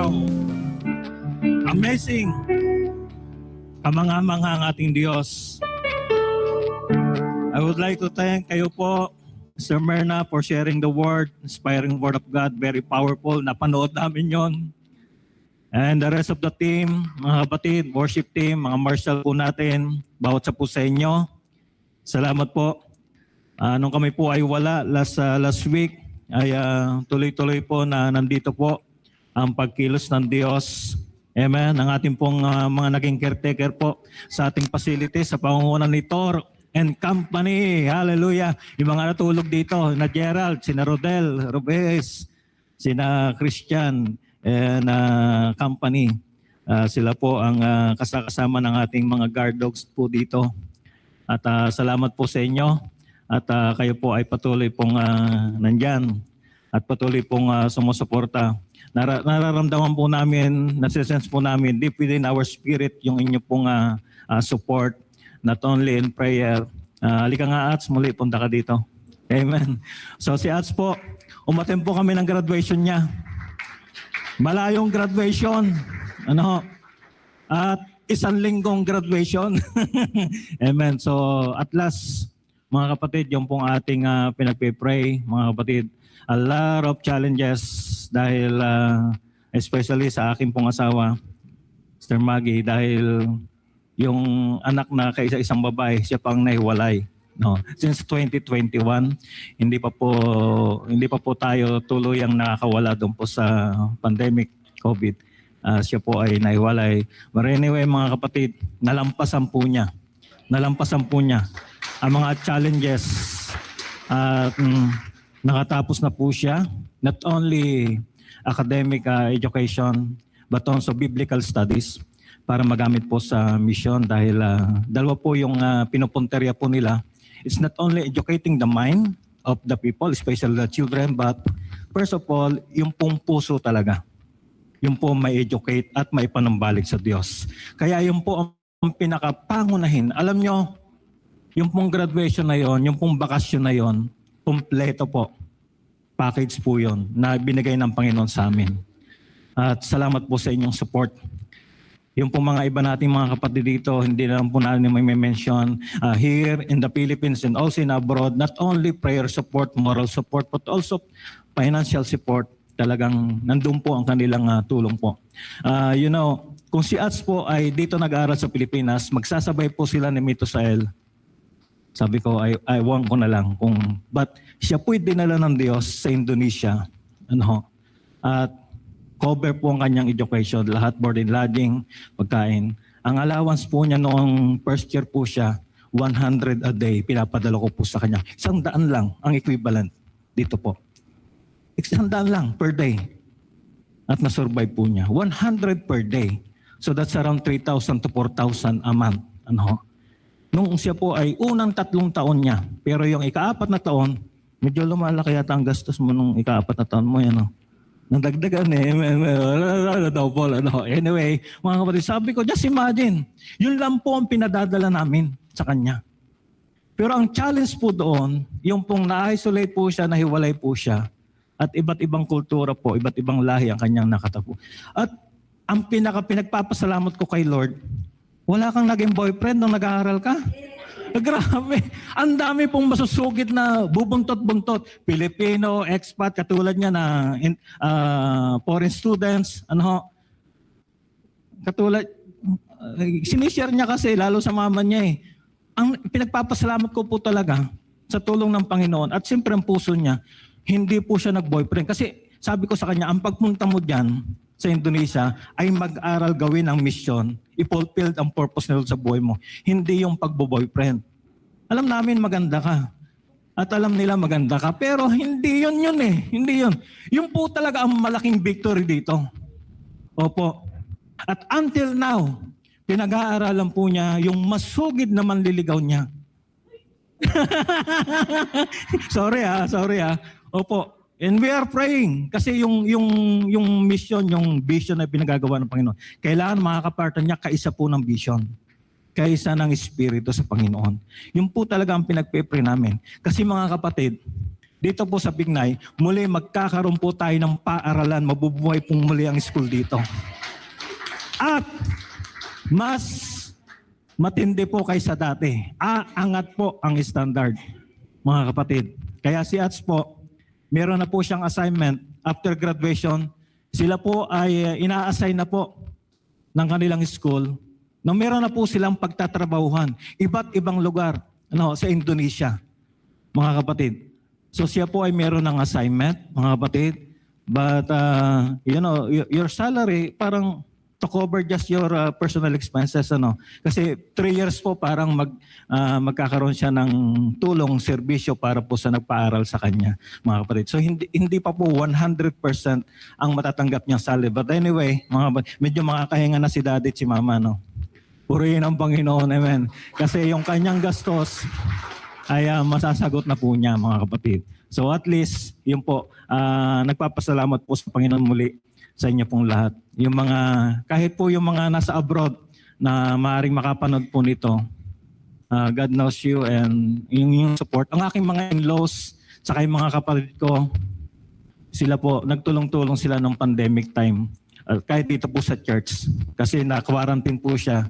Wow! Amazing! Kamangha-mangha ang ating Diyos. I would like to thank kayo po, Sir Myrna, for sharing the word, inspiring word of God, very powerful. Napanood namin yon. And the rest of the team, mga kapatid, worship team, mga marshal po natin, bawat sa po sa inyo. Salamat po. Nung kami po ay wala last week, ay tuloy-tuloy po na nandito po ang pagkilos ng Diyos. Amen. Ang ating pong mga naging caretaker po sa ating facility sa pangunguna ni Tor and Company. Hallelujah. Yung mga natulog dito, na Gerald, sina Rodel, Robes, sina Christian, and Company. Sila po ang kasama ng ating mga guard dogs po dito. At salamat po sa inyo. At kayo po ay patuloy pong nandyan at patuloy pong sumusuporta. Nararamdaman po namin, nasisense po namin deep within our spirit yung inyo pong support, not only in prayer. Halika nga, Ats, muli punta ka dito. Amen. So si Ats po, umattend po kami ng graduation niya. Malayong graduation. At isang linggong graduation. Amen. So at last, mga kapatid, yung pong ating pinagpipray, mga kapatid, a lot of challenges dahil especially sa aking pong asawa, Mr. Maggie, dahil yung anak na kaisa-isang babae, siya pang nahiwalay. No, since 2021, hindi pa po tayo tuluyang nakakawala doon po sa pandemic COVID. Siya po ay nahiwalay. But anyway, mga kapatid, nalampasan po niya ang mga challenges at nakatapos na po siya, not only academic education but also biblical studies para magamit po sa mission dahil dalawa po yung pinupunterya po nila. It's not only educating the mind of the people, especially the children, but first of all, yung pong puso talaga. Yung po may educate at may panumbalik sa Diyos. Kaya yung po ang pinakapangunahin. Alam nyo, yung pong graduation na yon, yung pong bakasyon na yon, kumpleto po. Package po yon na binigay ng Panginoon sa amin. At salamat po sa inyong support. Yung pong mga iba nating mga kapatid dito, hindi na lang po natin may mention here in the Philippines and also in abroad, not only prayer support, moral support, but also financial support. Talagang nandun po ang kanilang tulong po. Kung si Ats po ay dito nag-aaral sa Pilipinas, magsasabay po sila ni Mitusael. Sabi ko, I want ko na lang. But siya po'y dinala ng Diyos sa Indonesia. At cover po ang kanyang education, lahat board and lodging, pagkain. Ang allowance po niya noong first year po siya, 100 a day, pinapadala ko po sa kanya. 100 lang ang equivalent dito po. 100 lang per day. At nasurvive po niya. 100 per day. So that's around 3,000 to 4,000 a month. Nung siya po ay unang 3 taon niya. Pero yung ika-4 na taon, medyo lumalaki yata ang gastos mo nung ika-4 na taon mo. Nandagdagan Anyway, mga kapatid, sabi ko, just imagine, yun lang po ang pinadadala namin sa kanya. Pero ang challenge po doon, yung pong na-isolate po siya, nahiwalay po siya, at iba't ibang kultura po, iba't ibang lahi ang kanyang nakatapo. At ang pinagpapasalamat ko kay Lord, wala kang naging boyfriend nung nag-aaral ka? Grabe. Ang dami pong masusugid na bubuntot-buntot. Filipino, expat, katulad niya na foreign students. Katulad, sinishare niya kasi lalo sa mama niya eh. Ang pinagpapasalamat ko po talaga sa tulong ng Panginoon at siyempre ang puso niya, hindi po siya nag-boyfriend. Kasi sabi ko sa kanya, ang pagpunta mo dyan sa Indonesia ay mag-aral gawin ang mission, i-fulfill ang purpose nila sa buhay mo. Hindi yung pagbo-boyfriend. Alam namin maganda ka. At alam nila maganda ka. Pero hindi yun eh. Hindi yun. Yung po talaga ang malaking victory dito. Opo. At until now, pinag-aaralan po niya yung masugid na manliligaw niya. Sorry. Opo. And we are praying kasi yung mission, yung vision na pinagagawa ng Panginoon. Kailangan mga kapartner niya, kaisa po ng vision. Kaisa ng Espiritu sa Panginoon. Yung po talaga ang pinagpe-pray namin. Kasi mga kapatid, dito po sa Bignay, muli magkakaroon po tayo ng paaralan, mabubuhay pong muli ang school dito. At mas matindi po kaysa dati. Aangat po ang standard, mga kapatid. Kaya si Ats po, meron na po siyang assignment after graduation. Sila po ay ina-assign na po ng kanilang school na meron na po silang pagtatrabahuhan. Iba't ibang lugar sa Indonesia, mga kapatid. So siya po ay meron ng assignment, mga kapatid. But, your salary parang to cover just your personal expenses. Kasi 3 years po parang magkakaroon siya ng tulong, serbisyo para po sa nagpaaral sa kanya, mga kapatid. So hindi pa po 100% ang matatanggap niyang salary. But anyway, mga kapatid, medyo makakahinga na si daddy at si mama. Purihin ang Panginoon, amen. Kasi yung kanyang gastos ay masasagot na po niya, mga kapatid. So at least, yun po, nagpapasalamat po sa Panginoon muli sa inyo pong lahat. Yung mga, kahit po yung mga nasa abroad na maaaring makapanood po nito, God knows you and yung support. Ang aking mga in-laws, saka yung mga kapatid ko, sila po, nagtulong-tulong sila nung pandemic time. Kahit dito po sa church. Kasi na-quarantine po siya.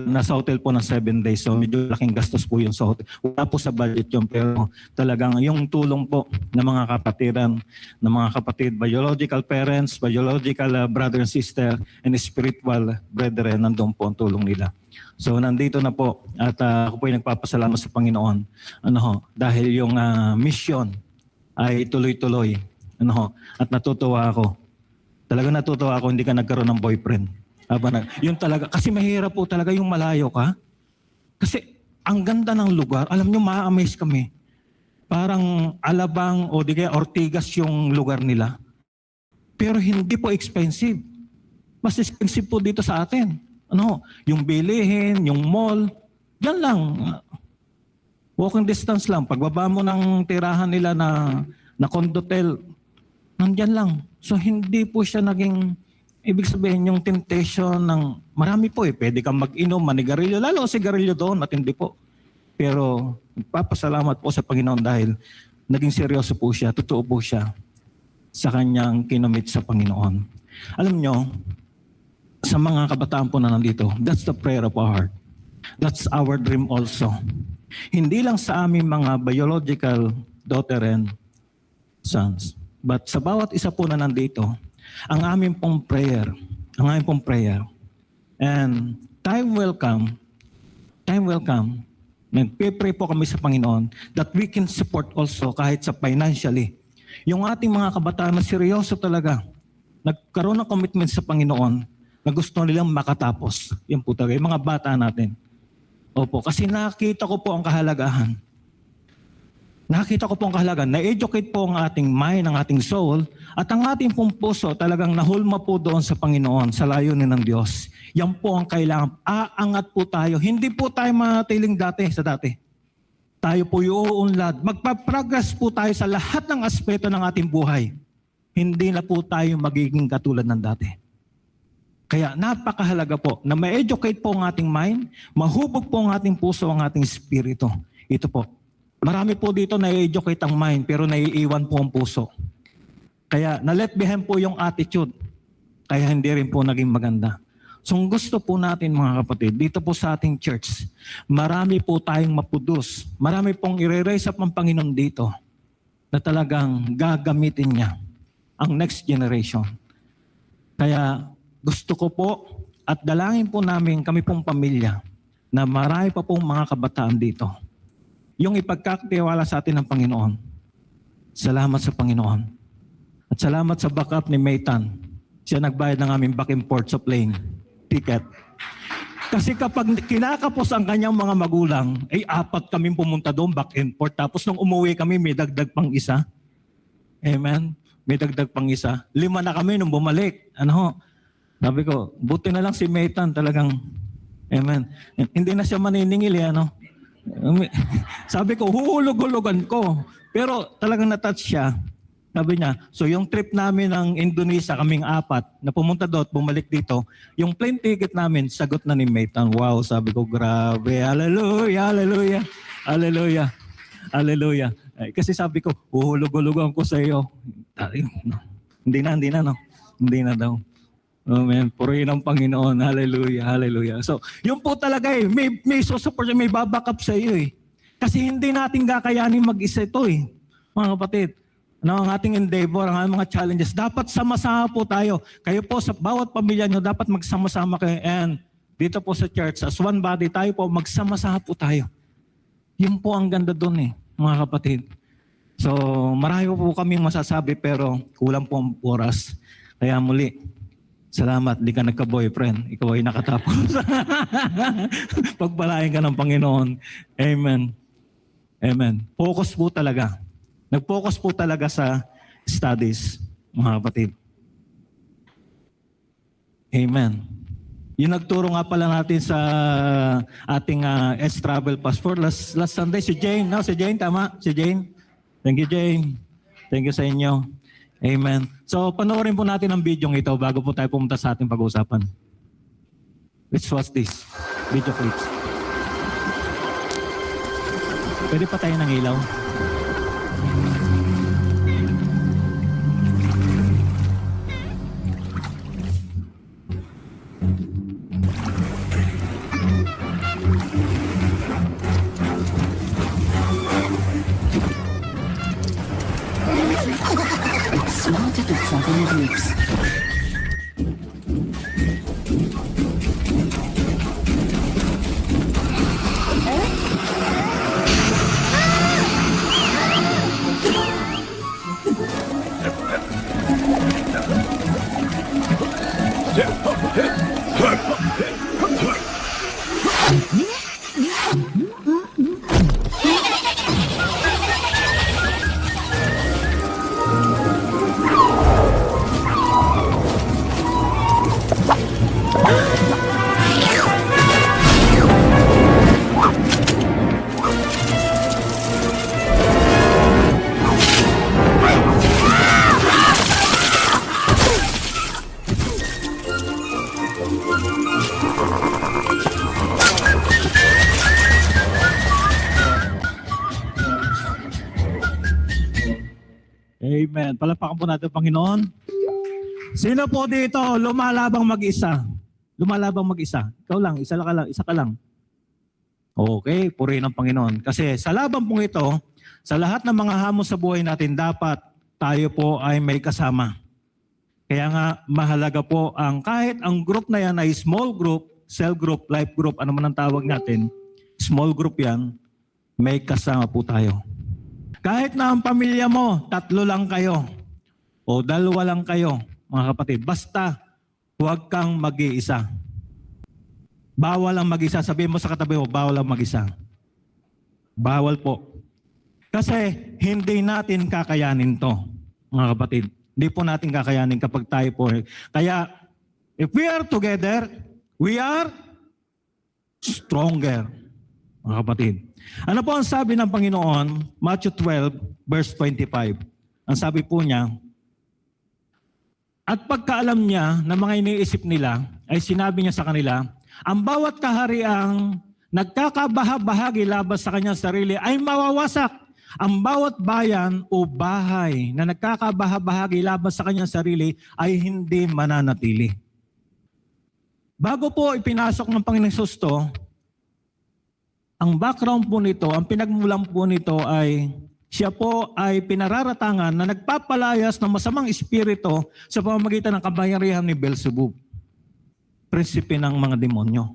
Nasa hotel po ng 7 days. So medyo laking gastos po yun sa hotel. Wala po sa budget yun. Pero talagang yung tulong po ng mga kapatiran, ng mga kapatid, biological parents, biological brother and sister, and spiritual brethren, nandun po ang tulong nila. So nandito na po at ako po ay nagpapasalamat sa Panginoon. Dahil yung mission ay tuloy-tuloy. At natutuwa ako. Talaga natutuwa ako hindi ka nagkaroon ng boyfriend. Yun talaga. Kasi mahirap po talaga yung malayo ka. Kasi ang ganda ng lugar. Alam nyo, ma-amaze kami. Parang Alabang o di kaya Ortigas yung lugar nila. Pero hindi po expensive. Mas expensive po dito sa atin. Yung bilihin, yung mall, yan lang. Walking distance lang. Pagbaba mo ng tirahan nila na condotel, nandyan lang. So hindi po siya naging... Ibig sabihin, yung temptation ng marami po pwede kang mag-inom, manigarilyo, lalo sigarilyo doon, matindi po. Pero nagpapasalamat po sa Panginoon dahil naging seryoso po siya, totoo po siya sa kanyang kinumit sa Panginoon. Alam nyo, sa mga kabataan po na nandito, that's the prayer of our heart. That's our dream also. Hindi lang sa aming mga biological daughter and sons, but sa bawat isa po na nandito, ang aming pong prayer, and time will come, nagpe-pray po kami sa Panginoon that we can support also kahit sa financially. Yung ating mga kabataan na seryoso talaga, nagkaroon ng commitment sa Panginoon na gusto nilang makatapos. Yan po talaga, yung mga bata natin. Opo, kasi nakita ko po ang kahalagahan. Na-educate po ang ating mind, ang ating soul, at ang ating pong puso talagang nahulma po doon sa Panginoon, sa layunin ng Diyos. Yan po ang kailangan. Aangat po tayo. Hindi po tayo matiling dati. Tayo po iuunlad. Magpa-progress po tayo sa lahat ng aspeto ng ating buhay. Hindi na po tayo magiging katulad ng dati. Kaya napakahalaga po na ma-educate po ang ating mind, mahubog po ang ating puso, ang ating spirito. Ito po. Marami po dito na-educate ang mind pero naiiwan po ang puso. Kaya na-let behind po yung attitude. Kaya hindi rin po naging maganda. So gusto po natin mga kapatid, dito po sa ating church, marami po tayong mapudus. Marami pong i-raise up ng Panginoon dito na talagang gagamitin niya ang next generation. Kaya gusto ko po at dalangin po namin kami pong pamilya na marami pa pong mga kabataan dito. Yung ipagkakatiwala sa atin ng Panginoon. Salamat sa Panginoon. At salamat sa backup ni Maytan. Siya nagbayad ng aming back and forth sa plane ticket. Kasi kapag kinakapos ang kanyang mga magulang, ay 4 kaming pumunta doon, back and forth. Tapos nung umuwi kami, may dagdag pang isa. Amen? May dagdag pang isa. 5 na kami nung bumalik. Sabi ko, buti na lang si Maytan talagang, amen. Hindi na siya maniningil, Sabi ko, huhulog-hulugan ko. Pero talagang natouch siya. Sabi niya, so yung trip namin ng Indonesia, kaming 4, na pumunta doon, bumalik dito, yung plane ticket namin, sagot na ni Maytan. Wow, sabi ko, grabe. Hallelujah, hallelujah, hallelujah, hallelujah. Ay, kasi sabi ko, uhulog-hulugan ko sa iyo. Ay, no. Hindi na, no? Hindi na daw. Amen. Purihin ang Panginoon. Hallelujah, hallelujah. So, yun po talaga eh. May susupport, may babackup sa iyo eh. Kasi hindi natin kakayanin mag-isa ito eh. Mga kapatid, ang ating endeavor, ang mga challenges, dapat sama-sama po tayo. Kayo po sa bawat pamilya nyo, dapat magsama-sama kayo. And dito po sa church, as one body, tayo po, magsama-sama po tayo. Yun po ang ganda doon eh, mga kapatid. So, marami po kaming masasabi pero kulang po ang oras. Kaya muli, salamat, di ka nagka-boyfriend. Ikaw ay nakatapos. Pagpalain ka ng Panginoon. Amen. Amen. Focus po talaga. Nag-focus po talaga sa studies, mga kapatid. Amen. Yung nagturo nga pala natin sa ating S-Travel Passport last Sunday, si Jane. No, si Jane, tama? Si Jane. Thank you, Jane. Thank you sa inyo. Amen. So, panoorin po natin ang video ito bago po tayo pumunta sa ating pag-uusapan. Let's watch this. Video clips. Pwede pa tayo ng ilaw? Smarte Tupfer in Groups. Amen. Palapakan po natin, Panginoon. Sino po dito lumalabang mag-isa? Lumalabang mag-isa. Ikaw lang, isa ka lang. Okay, purihin ang Panginoon. Kasi sa laban pong ito, sa lahat ng mga hamon sa buhay natin, dapat tayo po ay may kasama. Kaya nga, mahalaga po ang kahit ang group na yan ay small group, cell group, life group, ano man ang tawag natin, small group yan, may kasama po tayo. Kahit na ang pamilya mo, 3 lang kayo o 2 lang kayo, mga kapatid, basta huwag kang mag-iisa. Bawal ang mag-isa. Sabihin mo sa katabi mo, bawal ang mag-isa. Bawal po. Kasi hindi natin kakayanin to, mga kapatid. Hindi po natin kakayanin kapag tayo po. Kaya, if we are together, we are stronger, mga kapatid. Ano po ang sabi ng Panginoon? Matthew 12, verse 25. Ang sabi po niya, at pagkaalam niya na mga iniisip nila, ay sinabi niya sa kanila, ang bawat kahariang nagkakabahabahagi laban sa kanyang sarili ay mawawasak. Ang bawat bayan o bahay na nagkakabahabahagi laban sa kanyang sarili ay hindi mananatili. Bago po ipinasok ng Panginoon Hesus to, ang background po nito, ang pinagmulan po nito ay siya po ay pinararatangan na nagpapalayas ng masamang espiritu sa pamamagitan ng kapangyarihan ni Beelzebub, prinsipe ng mga demonyo.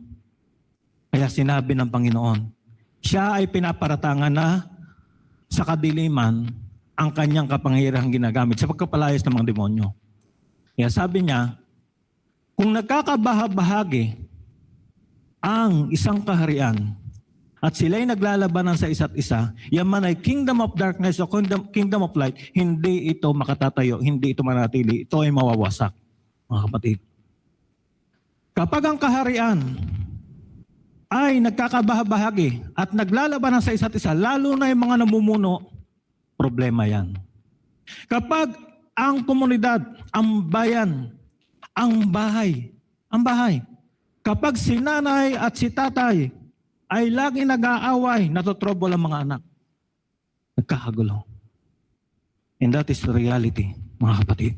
Kaya sinabi ng Panginoon, siya ay pinaparatangan na sa kadiliman ang kanyang kapangyarihan ginagamit sa pagkapalayas ng mga demonyo. Kaya sabi niya, kung nagkakabahabahagi ang isang kaharian, at sila'y naglalabanan sa isa't isa, yan man ay kingdom of darkness o kingdom of light, hindi ito makatatayo, hindi ito manatili, ito ay mawawasak, mga kapatid. Kapag ang kaharian ay nagkakabahabahagi at naglalabanan sa isa't isa, lalo na yung mga namumuno, problema yan. Kapag ang komunidad, ang bayan, ang bahay, kapag si nanay at si tatay ay lagi nag-aaway, natotrouble ang mga anak. nagkakagulo. And that is the reality, mga kapatid.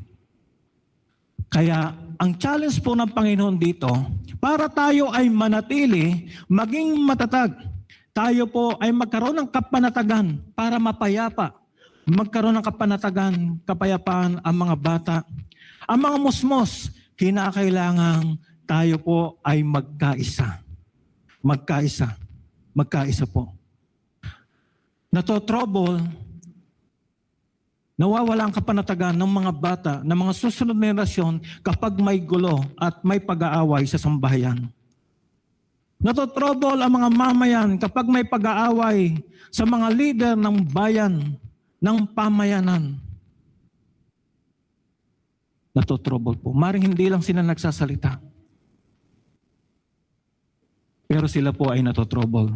Kaya ang challenge po ng Panginoon dito, para tayo ay manatili, maging matatag, tayo po ay magkaroon ng kapanatagan para mapayapa. Magkaroon ng kapanatagan, kapayapaan ang mga bata. Ang mga musmos, kinakailangan tayo po ay magkaisa. Magkaisa. Magkaisa po. Natotrouble, nawawala ang kapanatagan ng mga bata, ng mga susunod na henerasyon kapag may gulo at may pag-aaway sa sambahayan. Natotrouble ang mga mamayan kapag may pag-aaway sa mga leader ng bayan, ng pamayanan. Natotrouble po. Maring hindi lang sila nagsasalita. Pero sila po ay natotrouble.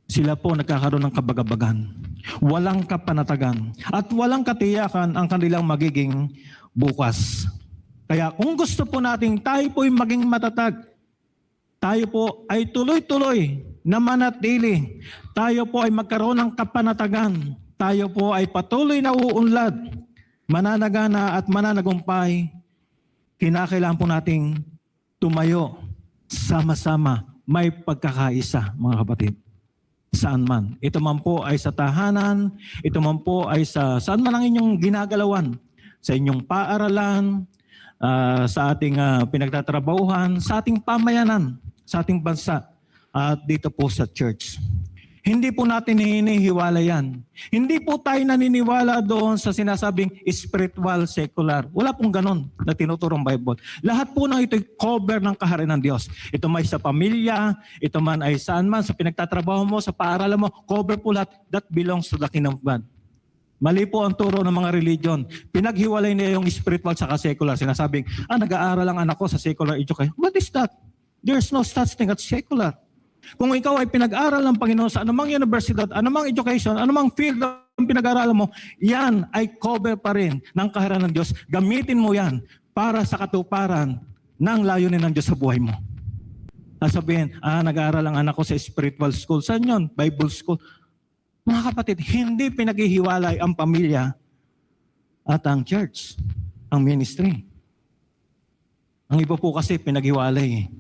Sila po nagkakaroon ng kabagabagan. Walang kapanatagan. At walang katiyakan ang kanilang magiging bukas. Kaya kung gusto po natin tayo po ay maging matatag, tayo po ay tuloy-tuloy na manatili. Tayo po ay magkaroon ng kapanatagan. Tayo po ay patuloy na uunlad, mananagana at mananagumpay. Kinakailangan po nating tumayo sama-sama, may pagkakaisa, mga kapatid. Saan man. Ito man po ay sa tahanan, ito man po ay saan man ang inyong ginagalawan, sa inyong paaralan, sa ating pinagtatrabahuhan, sa ating pamayanan, sa ating bansa, at dito po sa church. Hindi po natin hinihiwala yan. Hindi po tayo naniniwala doon sa sinasabing spiritual, secular. Wala pong ganon na tinuturong Bible. Lahat po ng ito'y cover ng kaharian ng Diyos. Ito may sa pamilya, ito man ay saan man, sa pinagtatrabaho mo, sa paaralan mo, cover po lahat. That belongs to the kingdom of God. Mali po ang turo ng mga religion. Pinaghiwalay niya yung spiritual sa secular. Sinasabing, nag-aaral ang anak ko sa secular education. What is that? There's no such thing as secular. Kung ikaw ay pinag-aral ng Panginoon sa anumang universidad, anumang education, anumang field ang pinag-aaralan mo, yan ay cover pa rin ng kaharian ng Diyos. Gamitin mo yan para sa katuparan ng layunin ng Diyos sa buhay mo. Sabihin, nag-aaral ang anak ko sa spiritual school. Saan yun? Bible school. Mga kapatid, hindi pinaghihiwalay ang pamilya at ang church, ang ministry. Ang iba po kasi pinaghiwalay.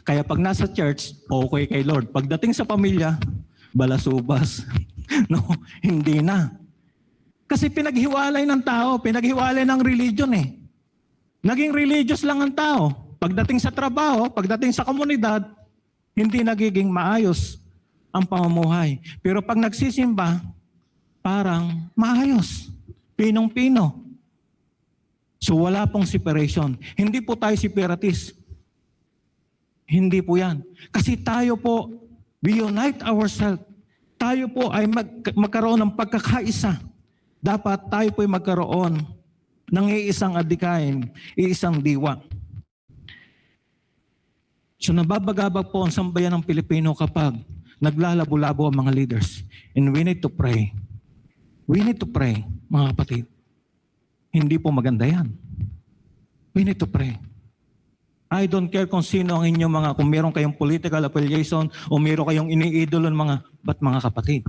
Kaya pag nasa church, okay kay Lord. Pagdating sa pamilya, balasubas. No, hindi na. Kasi pinaghiwalay ng tao, pinaghiwalay ng religion eh. Naging religious lang ang tao. Pagdating sa trabaho, pagdating sa komunidad, hindi nagiging maayos ang pamumuhay. Pero pag nagsisimba, parang maayos. Pinong-pino. So wala pong separation. Hindi po tayo separatist. Hindi po yan. Kasi tayo po, we unite ourselves. Tayo po ay magkaroon ng pagkakaisa. Dapat tayo po ay magkaroon ng iisang adikain, iisang diwa. So nababagabag po ang sambayan ng Pilipino kapag naglalabo-labo ang mga leaders. And we need to pray. We need to pray, mga kapatid. Hindi po maganda yan. We need to pray. I don't care kung sino ang inyong kung meron kayong political affiliation o meron kayong iniidolo mga kapatid.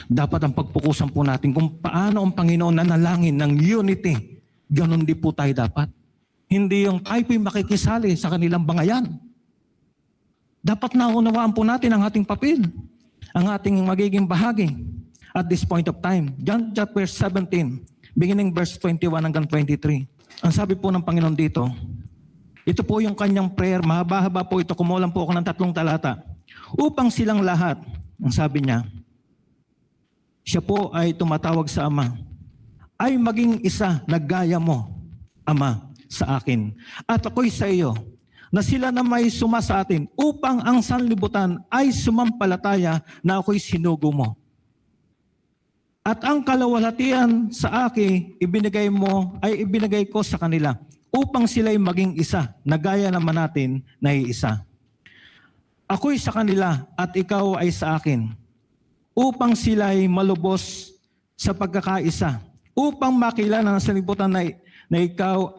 Dapat ang pagpukusan po natin kung paano ang Panginoon nanalangin ng unity. Ganon din po tayo dapat. Hindi yung tayo po'y makikisali sa kanilang bangayan. Dapat naunawaan po natin ang ating papel, ang ating magiging bahagi at this point of time. John chapter 17, beginning verse 21 hanggang 23. Ang sabi po ng Panginoon dito, ito po yung kanyang prayer, mahaba-haba po ito, kumulang po ako ng 3 talata. Upang silang lahat, ang sabi niya, siya po ay tumatawag sa Ama, ay maging isa na gaya mo, Ama, sa akin. At ako'y sa iyo, na sila na may suma sa atin, upang ang sanlibutan ay sumampalataya na ako'y sinugo mo. At ang kalawalhatian sa akin, ibinigay ko sa kanila, upang sila'y maging isa, na gaya naman natin na iisa. Ako'y sa kanila at ikaw ay sa akin, upang sila'y malubos sa pagkakaisa, upang makilala ng sanlibutan na ikaw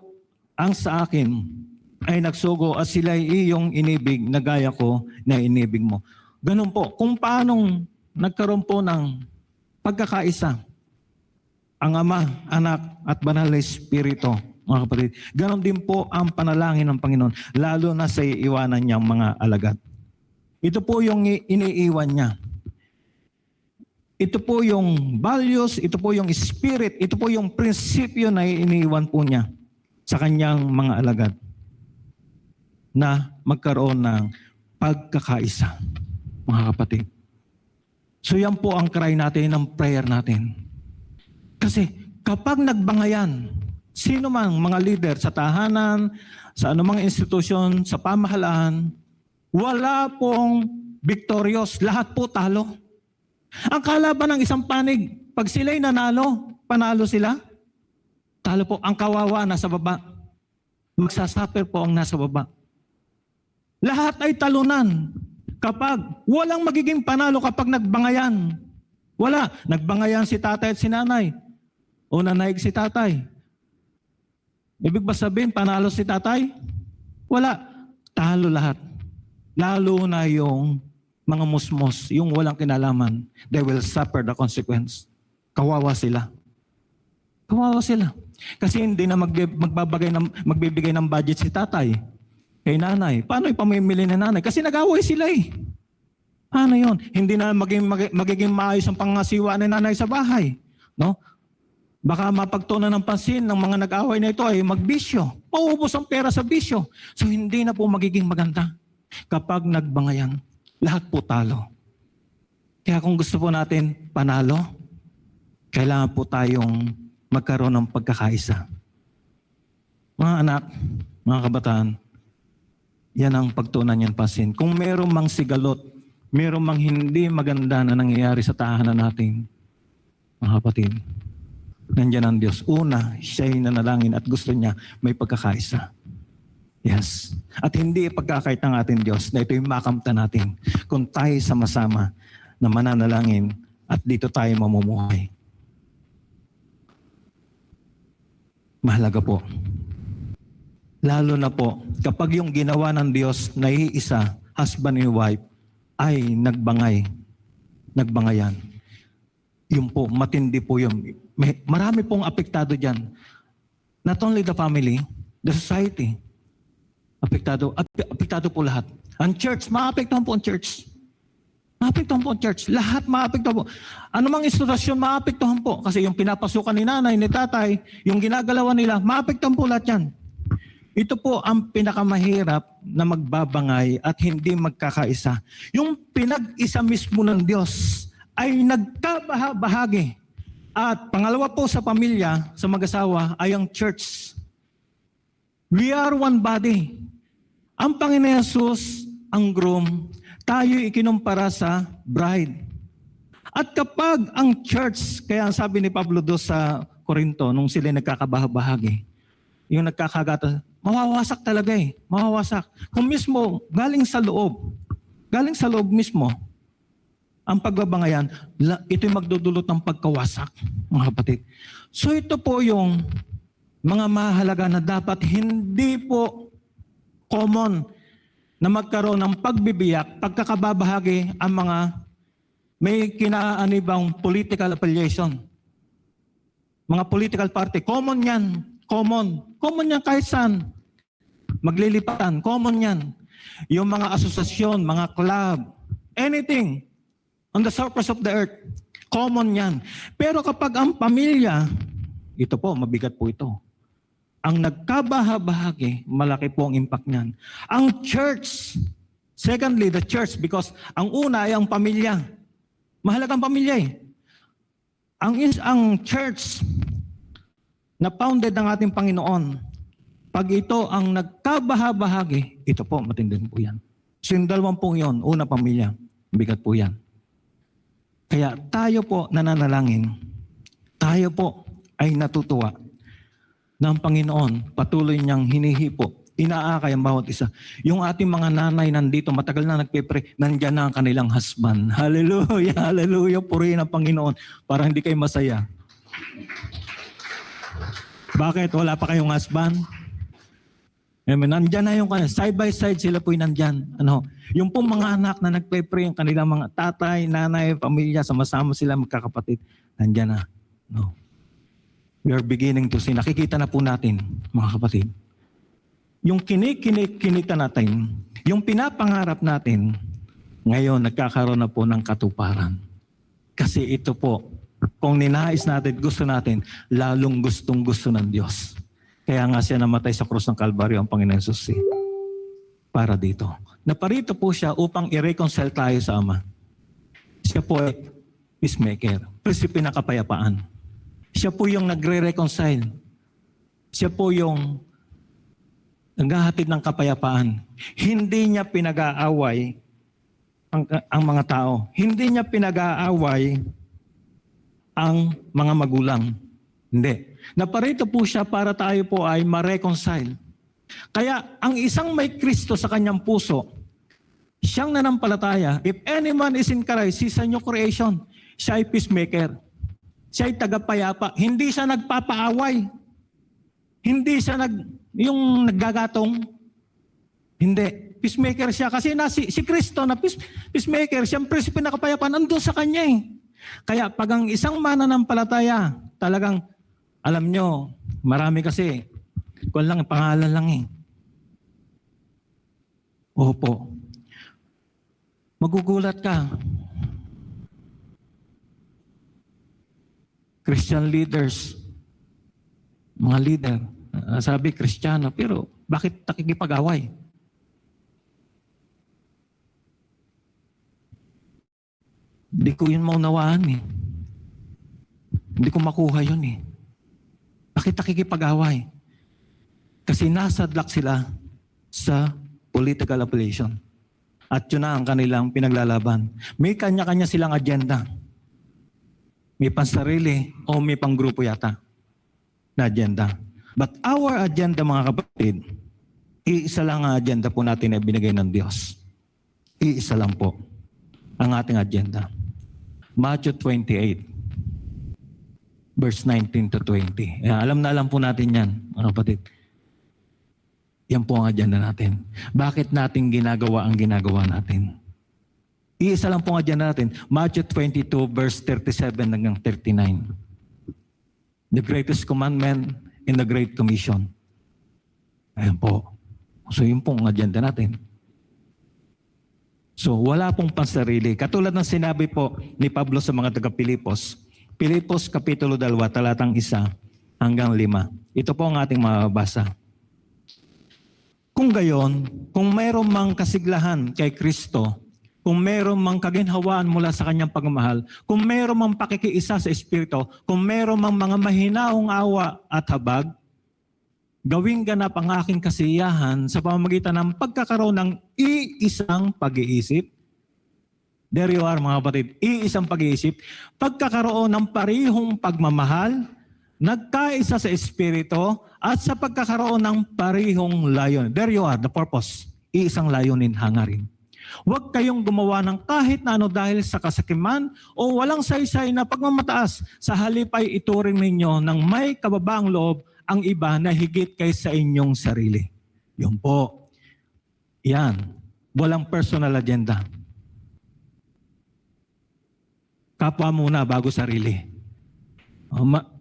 ang sa akin ay nagsugo at sila'y iyong inibig na gaya ko na inibig mo. Ganun po, kung paanong nagkaroon po ng pagkakaisa. Ang Ama, Anak, at Banal na Espiritu, mga kapatid. Ganon din po ang panalangin ng Panginoon, lalo na sa iiwanan niyang mga alagad. Ito po yung iniiwan niya. Ito po yung values, ito po yung spirit, ito po yung prinsipyo na iniiwan po niya sa kanyang mga alagad na magkaroon ng pagkakaisa, mga kapatid. So yan po ang cry natin, ang prayer natin. Kasi kapag nagbangayan, sino mang mga leader sa tahanan, sa anumang institusyon, sa pamahalaan, wala pong victorious, lahat po talo. Ang kalaban ng isang panig, pag sila'y nanalo, panalo sila, talo po. Ang kawawa nasa baba. Magsasuffer po ang nasa baba. Lahat ay talunan kapag walang magiging panalo kapag nagbangayan. Wala. Nagbangayan si tatay at si nanay. O nanaig si tatay. Ibig ba sabihin, panalo si tatay? Wala. Talo lahat. Lalo na yung mga musmos, yung walang kinalaman, they will suffer the consequence. Kawawa sila. Kawawa sila. Kasi hindi na magbibigay ng budget si tatay kay nanay. Paano ipamimili ni nanay? Kasi nag-away sila eh. Paano yun? Hindi na magiging maayos ang pangasiwa ni nanay sa bahay. No? Baka mapagtunan ng pansin ng mga nag-away na ito ay magbisyo. Mauubos ang pera sa bisyo. So hindi na po magiging maganda kapag nagbangayan. Lahat po talo. Kaya kung gusto po natin panalo, kailangan po tayong magkaroon ng pagkakaisa. Mga anak, mga kabataan, yan ang pagtunan niyan pasin. Kung meron mang sigalot, meron mang hindi maganda na nangyayari sa tahanan natin, mga kapatid, nandiyan ang Diyos. Una, siya'y nanalangin at gusto niya may pagkakaisa. Yes. At hindi ipagkakait ng ating Diyos na ito'y makamta natin kung tayo sama-sama na mananalangin at dito tayo mamumuhay. Mahalaga po. Lalo na po, kapag yung ginawa ng Diyos na iisa, husband and wife, ay nagbangayan. Yun po, matindi po yun. Marami pong apektado dyan. Not only the family, the society. Apektado po lahat. Ang church, maapektuhan po ang church. Maapektuhan po ang church. Lahat maapektuhan po. Anumang institusyon, maapektuhan po. Kasi yung pinapasukan ni nanay, ni tatay, yung ginagalawan nila, maapektuhan po lahat yan. Ito po ang pinakamahirap na magbabangay at hindi magkakaisa. Yung pinag-isa mismo ng Diyos ay nagkabahagi. At pangalawa po sa pamilya, sa mag-asawa, ay ang church. We are one body. Ang Panginoon Yesus, ang groom, tayo ikinumpara sa bride. At kapag ang church, kaya sabi ni Pablo doon sa Corinto, nung sila nagkakabahagi, yung nagkakagata, mawawasak talaga eh. Mawawasak. Kung mismo, galing sa loob mismo, ang pagbabangayan, ito'y magdudulot ng pagkawasak, mga kapatid. So ito po yung mga mahalaga na dapat hindi po common na magkaroon ng pagbibiyak, pagkakababahagi ang mga may kinaanibang political affiliation. Mga political party, common yan. Common yan kahit saan. Maglilipatan, common yan. Yung mga asosasyon, mga club, anything on the surface of the earth, common yan. Pero kapag ang pamilya, ito po, mabigat po ito. Ang nagkabahagi, malaki po ang impact niyan. Ang church, secondly, the church, because ang una ay ang pamilya. Mahalagang pamilya eh. Ang church na founded ng ating Panginoon, pag ito ang nagkabahagi, ito po, matindin po yan. So yung dalawang po yun, una pamilya, bigat po yan. Kaya tayo po nananalangin, tayo po ay natutuwa ng Panginoon, patuloy niyang hinihipo, inaakay ang bawat isa. Yung ating mga nanay nandito, matagal na nagpipre, nandyan na ang kanilang husband. Hallelujah, hallelujah, purihin ang Panginoon para hindi kayo masaya. Bakit? Wala pa kayong husband? Amen. Nandyan na yung side by side sila po'y nandyan. Ano? Yung pong mga anak na nagpe-pray, ang kanilang mga tatay, nanay, pamilya, sama-sama sila magkakapatid. Nandyan na. No. We are beginning to see. Nakikita na po natin, mga kapatid. Yung kinikita natin, yung pinapangarap natin, ngayon nagkakaroon na po ng katuparan. Kasi ito po, kung ninais natin, gusto natin, lalong gustong-gusto ng Diyos. Kaya nga siya namatay sa krus ng Kalbaryo ang Panginoon Jesus para dito. Naparito po siya upang i-reconcile tayo sa Ama. Siya po ay peacemaker, prinsipe ng kapayapaan. Siya po yung nagre-reconcile. Siya po yung naghahatid ng kapayapaan. Hindi niya pinag-aaway ang mga tao. Hindi niya pinag-aaway ang mga magulang. Hindi. Naparito po siya para tayo po ay ma-reconcile. Kaya ang isang may Kristo sa kanyang puso, siyang nanampalataya, if any man is in Christ, he's a new creation. Siya ay peacemaker. Siya ay tagapayapa. Hindi siya nagpapaaway. Hindi siya yung naggagatong. Hindi. Peacemaker siya. Kasi si Kristo na peacemaker, siyang prinsipe na kapayapaan, nandun sa kanya eh. Kaya pag ang isang mananampalataya, talagang alam nyo, marami kasi, kung lang, pangalan lang eh. Opo. Magugulat ka. Christian leaders, mga leader, sabi Kristiyano, pero bakit nakikipag-away? Hindi ko yun maunawaan eh. Hindi ko makuha yun eh. Bakit nakikipag-away? Kasi nasadlak sila sa political affiliation. At yun na ang kanilang pinaglalaban. May kanya-kanya silang agenda. May pansarili o may panggrupo yata na agenda. But our agenda, mga kapatid, iisa lang ang agenda po natin na binigay ng Diyos. Iisa lang po ang ating agenda. Matthew 28. Verse 19 to 20. Alam na alam po natin yan, mga kapatid. Yan po ang agenda natin. Bakit natin ginagawa ang ginagawa natin? Iisa lang po ang agenda natin. Matthew 22, verse 37 hanggang 39. The greatest commandment in the Great Commission. Ayan po. So yun po ang agenda natin. So wala pong pansarili. Katulad ng sinabi po ni Pablo sa mga taga-Pilipos, Pilipos Kapitulo 2, talatang 1 hanggang 5. Ito po ang ating mababasa. Kung gayon, kung mayroong mang kasiglahan kay Kristo, kung mayroong mang kaginhawaan mula sa kanyang pagmamahal, kung mayroong mang pakikiisa sa Espiritu, kung mayroong mang mga mahinaong awa at habag, gawing ganap ang aking kasiyahan sa pamamagitan ng pagkakaroon ng iisang pag-iisip. There you are, mga kapatid. Iisang pag-iisip. Pagkakaroon ng parihong pagmamahal, nagkaisa sa Espiritu, at sa pagkakaroon ng parihong layon. There you are, the purpose. Iisang layunin, hangarin. Huwag kayong gumawa ng kahit na ano dahil sa kasakiman o walang saysay na pagmamataas. Sa halip ay ituring ninyo ng may kababaang loob ang iba na higit kaysa inyong sarili. Yun po. Yan. Walang personal agenda. Kapwa muna bago sarili.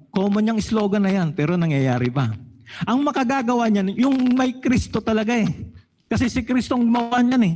Common yung slogan na yan, pero nangyayari ba? Ang makagagawa niyan, yung may Kristo talaga eh. Kasi si Kristo ang gumawa niyan eh.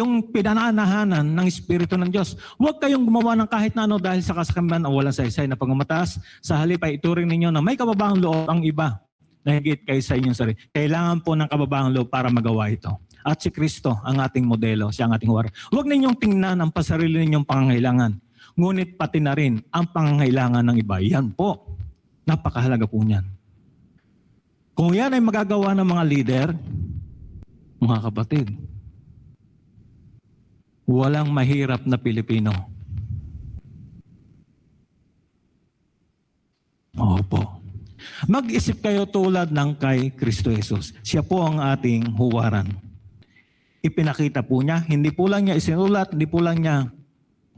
Yung pinananahanan ng Espiritu ng Diyos. Huwag kayong gumawa ng kahit na ano dahil sa kasakiman o walang saysay na pagmamataas. Sa halip ay ituring ninyo na may kababaang loob ang iba na higit kaysa inyong sarili. Kailangan po ng kababaang loob para magawa ito. At si Kristo ang ating modelo, siya ang ating huwag. Huwag ninyong tingnan ang pasarili ninyong pangangailangan. Ngunit pati na rin ang pangangailangan ng iba. Yan po. Napakahalaga po niyan. Kung yan ay magagawa ng mga leader, mga kapatid, walang mahirap na Pilipino. Opo. Mag-isip kayo tulad ng kay Kristo Jesus. Siya po ang ating huwaran. Ipinakita po niya, hindi po lang niya isinulat, hindi po lang niya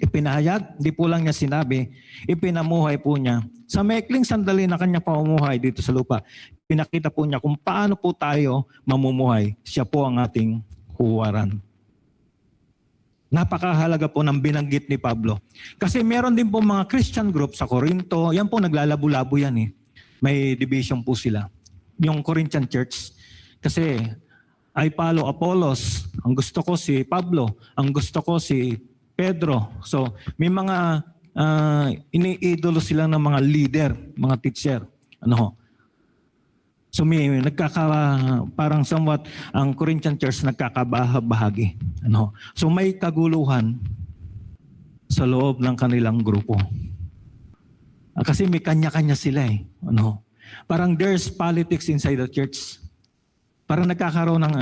ipinahayag, hindi po lang niya sinabi, ipinamuhay po niya. Sa maikling sandali na kanya pamumuhay dito sa lupa, pinakita po niya kung paano po tayo mamumuhay. Siya po ang ating huwaran. Napakahalaga po ng binanggit ni Pablo. Kasi meron din po mga Christian group sa Corinto, yan po naglalabo-labo yan eh. May division po sila. Yung Corinthian Church. Kasi I follow Apollos. Ang gusto ko si Pablo. Ang gusto ko si Pedro. So may mga iniidolo sila ng mga leader, mga teacher. So may parang somewhat ang Corinthian Church nagkakabahagi. So may kaguluhan sa loob ng kanilang grupo. Kasi may kanya-kanya sila eh. Parang there's politics inside the church. Parang nagkakaroon ng,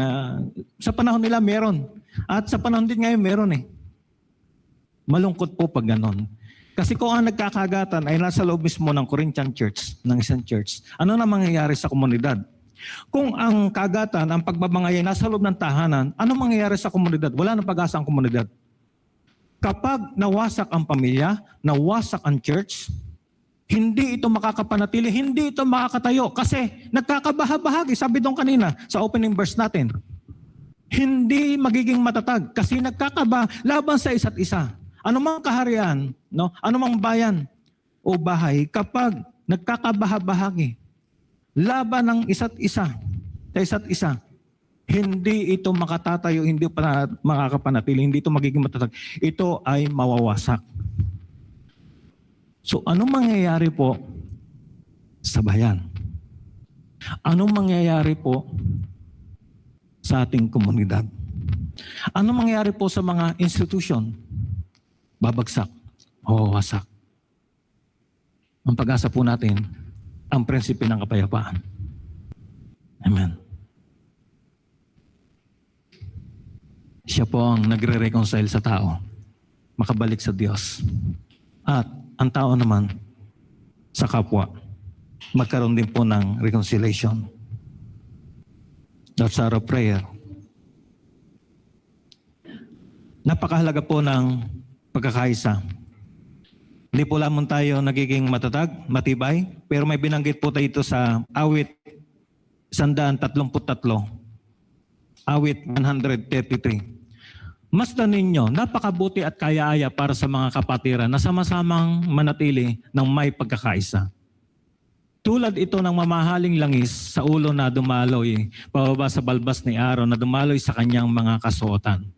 sa panahon nila meron. At sa panahon din ngayon meron eh. Malungkot po pag ganon. Kasi kung ang nagkakagatan ay nasa loob mismo ng Corinthian Church, ng isang church, ano na mangyayari sa komunidad? Kung ang kagatan, ang pagbabangay ay nasa loob ng tahanan, ano mangyayari sa komunidad? Wala nang pag-asa ang komunidad. Kapag nawasak ang pamilya, nawasak ang church, hindi ito makakapanatili, hindi ito makakatayo kasi nagkakabahabahagi, sabi doon kanina sa opening verse natin. Hindi magiging matatag kasi nagkakaba laban sa isa't isa. Anumang kaharian, anumang bayan o bahay, kapag nagkakabahabahagi, laban ng isa't isa, sa isa't isa, hindi ito makatatayo, hindi pa makakapanatili, hindi ito magiging matatag. Ito ay mawawasak. So, anong mangyayari po sa bayan? Anong mangyayari po sa ating komunidad? Anong mangyayari po sa mga institution? Babagsak, mawawasak. Ang pag-asa po natin, ang prinsipe ng kapayapaan. Amen. Siya po ang nagre-reconcile sa tao, makabalik sa Diyos. At ang tao naman sa kapwa, magkaroon din po ng reconciliation. That's our prayer. Napakahalaga po ng pagkakaisa. Hindi po lamang tayo nagiging matatag, matibay, pero may binanggit po tayo ito sa awit 133. Awit 133. Masdan ninyo, napakabuti at kaya-aya para sa mga kapatiran na sama-samang manatili ng may pagkakaisa. Tulad ito ng mamahaling langis sa ulo na dumaloy, pababa sa balbas ni Aaron na dumaloy sa kanyang mga kasuotan.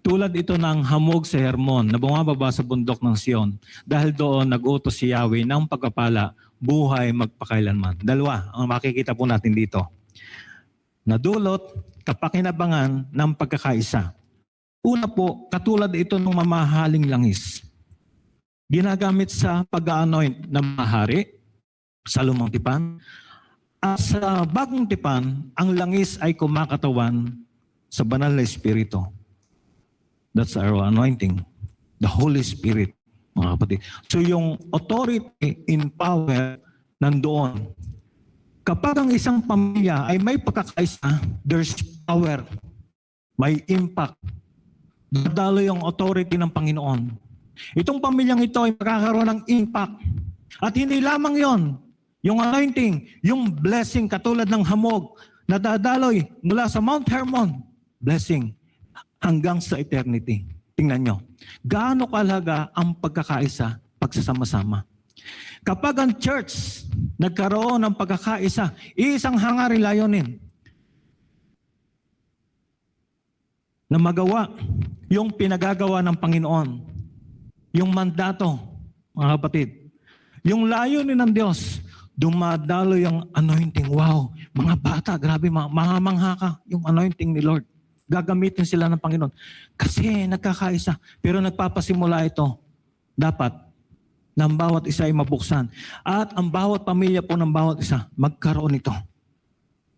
Tulad ito ng hamog sa Hermon na bumababa sa bundok ng Sion, dahil doon nag-utos si Yahweh ng pagpapala, buhay magpakailanman. Dalawa ang makikita po natin dito. Nadulot, kapakinabangan ng pagkakaisa. Una po, katulad ito ng mamahaling langis. Ginagamit sa pag-anoint ng mga hari sa lumang tipan. At sa bagong tipan, ang langis ay kumakatawan sa banal na Espiritu. That's our anointing. The Holy Spirit, mga kapatid. So yung authority in power nandoon. Kapag ang isang pamilya ay may pagkakaisa, there's power. May impact. Dadalo yung authority ng Panginoon. Itong pamilyang ito ay magkakaroon ng impact. At hindi lamang yon, yung anointing, yung blessing katulad ng hamog na dadaloy mula sa Mount Hermon, blessing hanggang sa eternity. Tingnan nyo, gaano kahalaga ang pagkakaisa, pagsasama-sama. Kapag ang church nagkaroon ng pagkakaisa, isang hangarin layunin na magawa yung pinagagawa ng Panginoon, yung mandato, mga kapatid. Yung layunin ng Diyos, dumadalo yung anointing. Wow, mga bata, grabe, mamangha ka yung anointing ni Lord. Gagamitin sila ng Panginoon. Kasi nagkakaisa. Pero nagpapasimula ito. Dapat ng bawat isa ay mabuksan. At ang bawat pamilya po ng bawat isa, magkaroon ito.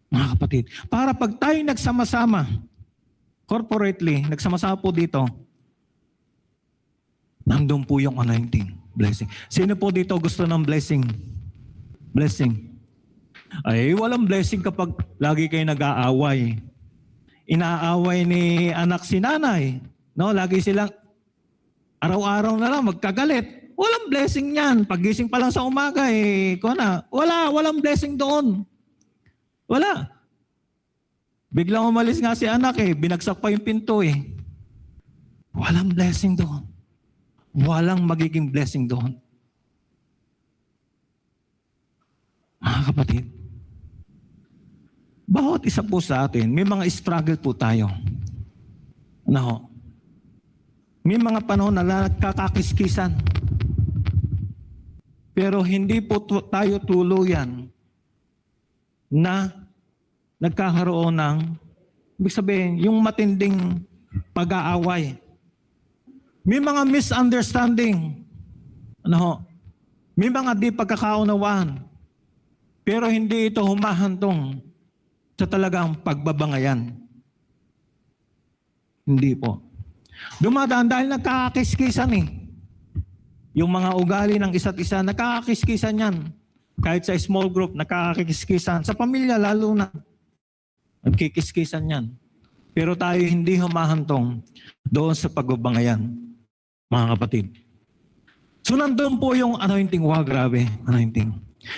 Mga kapatid. Para pag tayo nagsama-sama, corporately, nagsama-sama po dito, nandun po yung anointing, blessing. Sino po dito gusto ng blessing? Blessing. Ay, walang blessing kapag lagi kayo araw-araw na lang magkagalit. Walang blessing yan. Pagising pa lang sa umaga, walang blessing doon. Wala. Biglang umalis nga si anak binagsak pa yung pinto Walang blessing doon. Walang magiging blessing doon. Mga kapatid, bawat isa po sa atin, may mga struggle po tayo. May mga panahon na nagkakakiskisan. Pero hindi po tayo tuluyan na nagkakaroon ng, ibig sabihin, yung matinding pag-aaway. May mga misunderstanding. May mga di pagkakaunawaan. Pero hindi ito humahantong sa talagang pagbabangayan. Hindi po. Dumadaan dahil nagkakakiskisan Yung mga ugali ng isa't isa, nagkakakiskisan yan. Kahit sa small group, nagkakakiskisan. Sa pamilya, lalo na. Nagkikiskisan yan. Pero tayo hindi humahantong doon sa pagbabangayan, mga kapatid. So nandun po yung anointing. Wow, grabe. Anointing.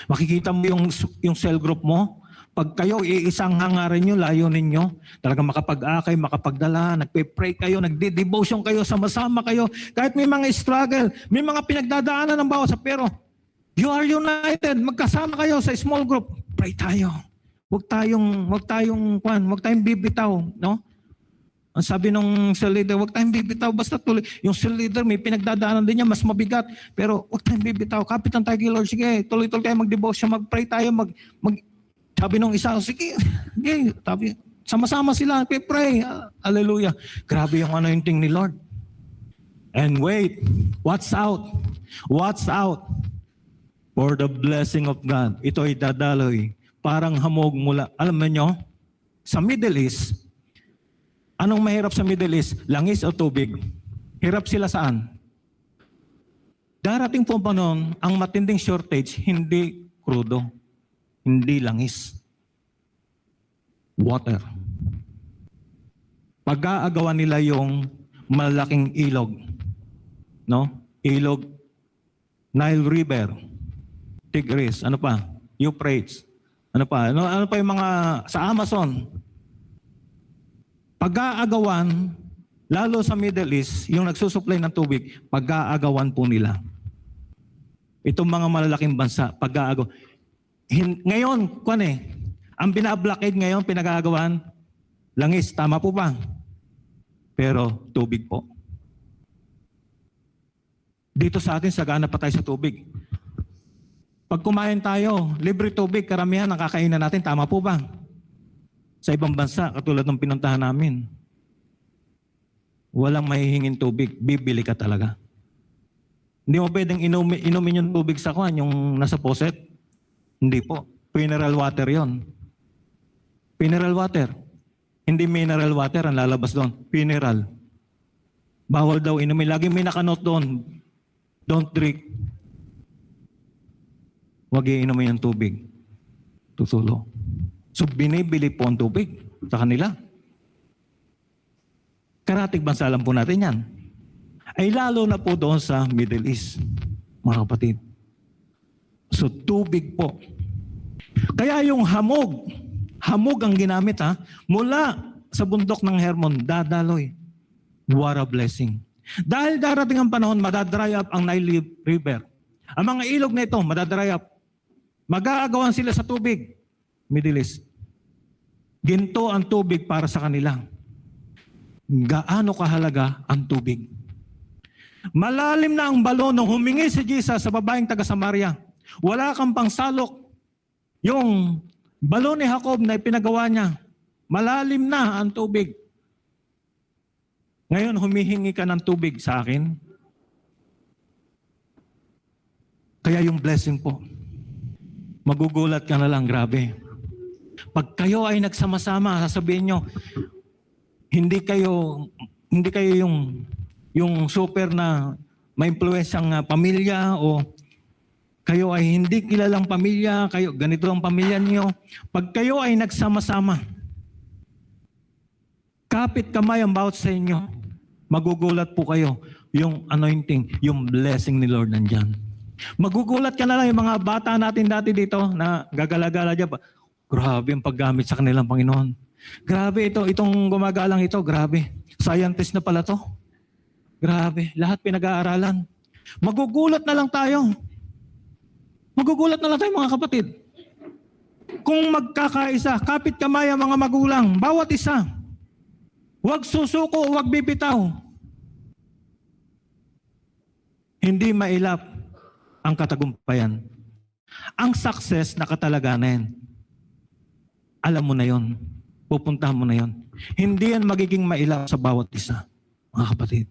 Makikita mo yung cell group mo. Pag kayo iisang hangarin nyo, layunin nyo, talagang makapag-akay, makapagdala, nagpe-pray kayo, nagde-devotion kayo, sama-sama kayo. Kahit may mga struggle, may mga pinagdadaanan ng bawat pero you are united. Magkasama kayo sa small group. Pray tayo. Huwag tayong bibitaw, no? Ang sabi ng cell leader, huwag tayong bibitaw, basta tuloy. Yung cell leader, may pinagdadaanan din niya, mas mabigat. Pero huwag tayong bibitaw. Kapitan tayo, Lord, sige, tuloy-tuloy tayo mag-devotion, mag-pray tayo, sabi nung isa, sige, sabi, sama-sama sila, pray. Hallelujah. Grabe yung anointing ni Lord. And wait, watch out. Watch out for the blessing of God. Ito ay dadaloy. Parang hamog mula. Alam mo nyo, sa Middle East, anong mahirap sa Middle East? Langis o tubig? Hirap sila saan? Darating po pa noon, ang matinding shortage, hindi krudo, hindi langis. Water. Pag-aagawan nila yung malaking ilog. No? Ilog, Nile River, Tigris, ano pa? Euphrates. Ano pa? Ano pa yung mga sa Amazon? Pag-aagawan, lalo sa Middle East, yung nagsusupply ng tubig, pag-aagawan po nila. Itong mga malalaking bansa, pag-aagawan. Ngayon, ang bina-blockade ngayon, pinag-aagawan, langis, tama po ba? Pero tubig po. Dito sa atin, sagana pa tayo sa tubig. Pag kumain tayo, libre tubig, karamihan ang kakainan natin, tama po ba? Sa ibang bansa, katulad ng pinuntahan namin, walang mahihingin tubig, bibili ka talaga. Hindi mo pwedeng inumin yung tubig sa kwan, yung nasa faucet. Hindi po. Mineral water yon. Mineral water. Hindi mineral water ang lalabas doon. Mineral. Bawal daw inumin. Lagi may nakanote doon. Don't drink. Huwag iinumin yung tubig. Tutulo. So binibili po ang tubig sa kanila. Karatig bansa lang po natin yan. Ay lalo na po doon sa Middle East, mga kapatid. So tubig po. Kaya yung hamog ang ginamit mula sa bundok ng Hermon, dadaloy. What a blessing. Dahil darating ang panahon, madadry up ang Nile River. Ang mga ilog na ito, madadry up. Mag-aagawan sila sa tubig. Middle East. Ginto ang tubig para sa kanila. Gaano kahalaga ang tubig? Malalim na ang balon nung humingi si Jesus sa babaeng taga Samaria. Wala kang pangsalok. Yung balon ni Jacob na ipinagawa niya, malalim na ang tubig. Ngayon, humihingi ka ng tubig sa akin. Kaya yung blessing po, magugulat ka na lang, grabe. Pag kayo ay nagsama-sama, sasabihin nyo, hindi kayo yung super na may impluwensyang pamilya o kayo ay hindi kilalang pamilya, kayo ganito ang pamilya niyo. Pag kayo ay nagsama-sama, kapit kamay ang bawat sa inyo, magugulat po kayo yung anointing, yung blessing ni Lord nandyan. Magugulat ka na lang yung mga bata natin dati dito na gagala-gala dyan. Grabe ang paggamit sa kanilang Panginoon. Grabe itong gumagalang ito, grabe. Scientist na pala to. Grabe, lahat pinag-aaralan. Magugulat na lang tayo. Magugulat na lang tayo mga kapatid. Kung magkakaisa, kapit kamay ang mga magulang, bawat isa. Huwag susuko, huwag bibitaw. Hindi mailap ang katagumpayan. Ang success na katalaganan, alam mo na yon. Pupuntahan mo na yon. Hindi yan magiging mailap sa bawat isa, mga kapatid.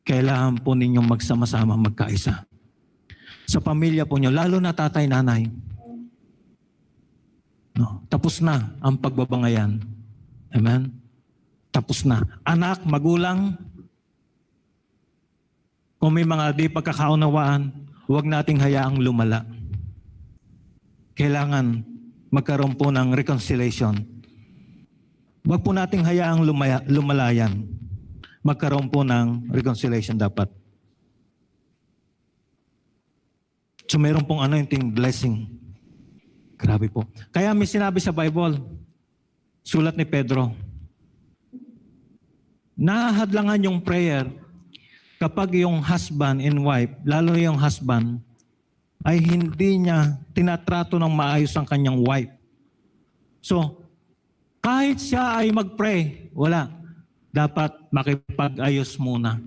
Kailangan po ninyong magsama-sama, magkaisa. Sa pamilya po nyo, lalo na tatay, nanay. No, tapos na ang pagbabangayan. Amen? Tapos na. Anak, magulang, kung may mga di pagkakaunawaan, huwag nating hayaang lumala. Kailangan magkaroon po ng reconciliation. Huwag po nating hayaang lumalayan. Magkaroon po ng reconciliation dapat. So mayroon pong anointing blessing. Grabe po. Kaya may sinabi sa Bible, sulat ni Pedro, nahahadlangan yung prayer kapag yung husband and wife, lalo yung husband, ay hindi niya tinatrato ng maayos ang kanyang wife. So, kahit siya ay mag-pray, wala. Dapat makipag-ayos muna.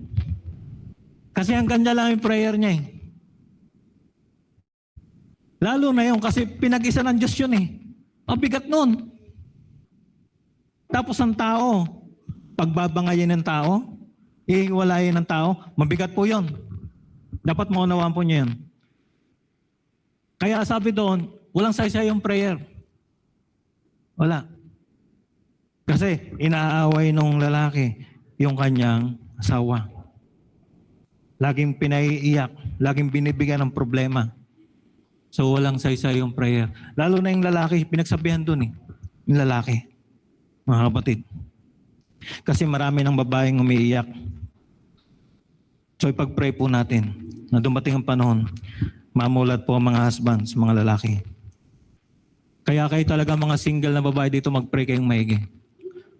Kasi ang ganda lang yung prayer niya eh. Lalo na yun, kasi pinag-isa ng Diyos yun eh. Ang bigat nun. Tapos ang tao, pagbabangayin ng tao, ihiwalayin ng tao, mabigat po yun. Dapat maunawaan po niyo yun. Kaya sabi doon, walang saysay yung prayer. Wala. Kasi inaaway nung lalaki yung kanyang asawa. Laging pinaiiyak, laging binibigyan ng problema. So walang saysay yung prayer. Lalo na yung lalaki, pinagsabihan doon eh. Yung lalaki, mga kapatid. Kasi marami ng babaeng umiiyak. So ipag-pray po natin na dumating ang panahon, mamulat po ang mga husbands, mga lalaki. Kaya kayo talaga mga single na babae dito, mag-pray kayong maigi.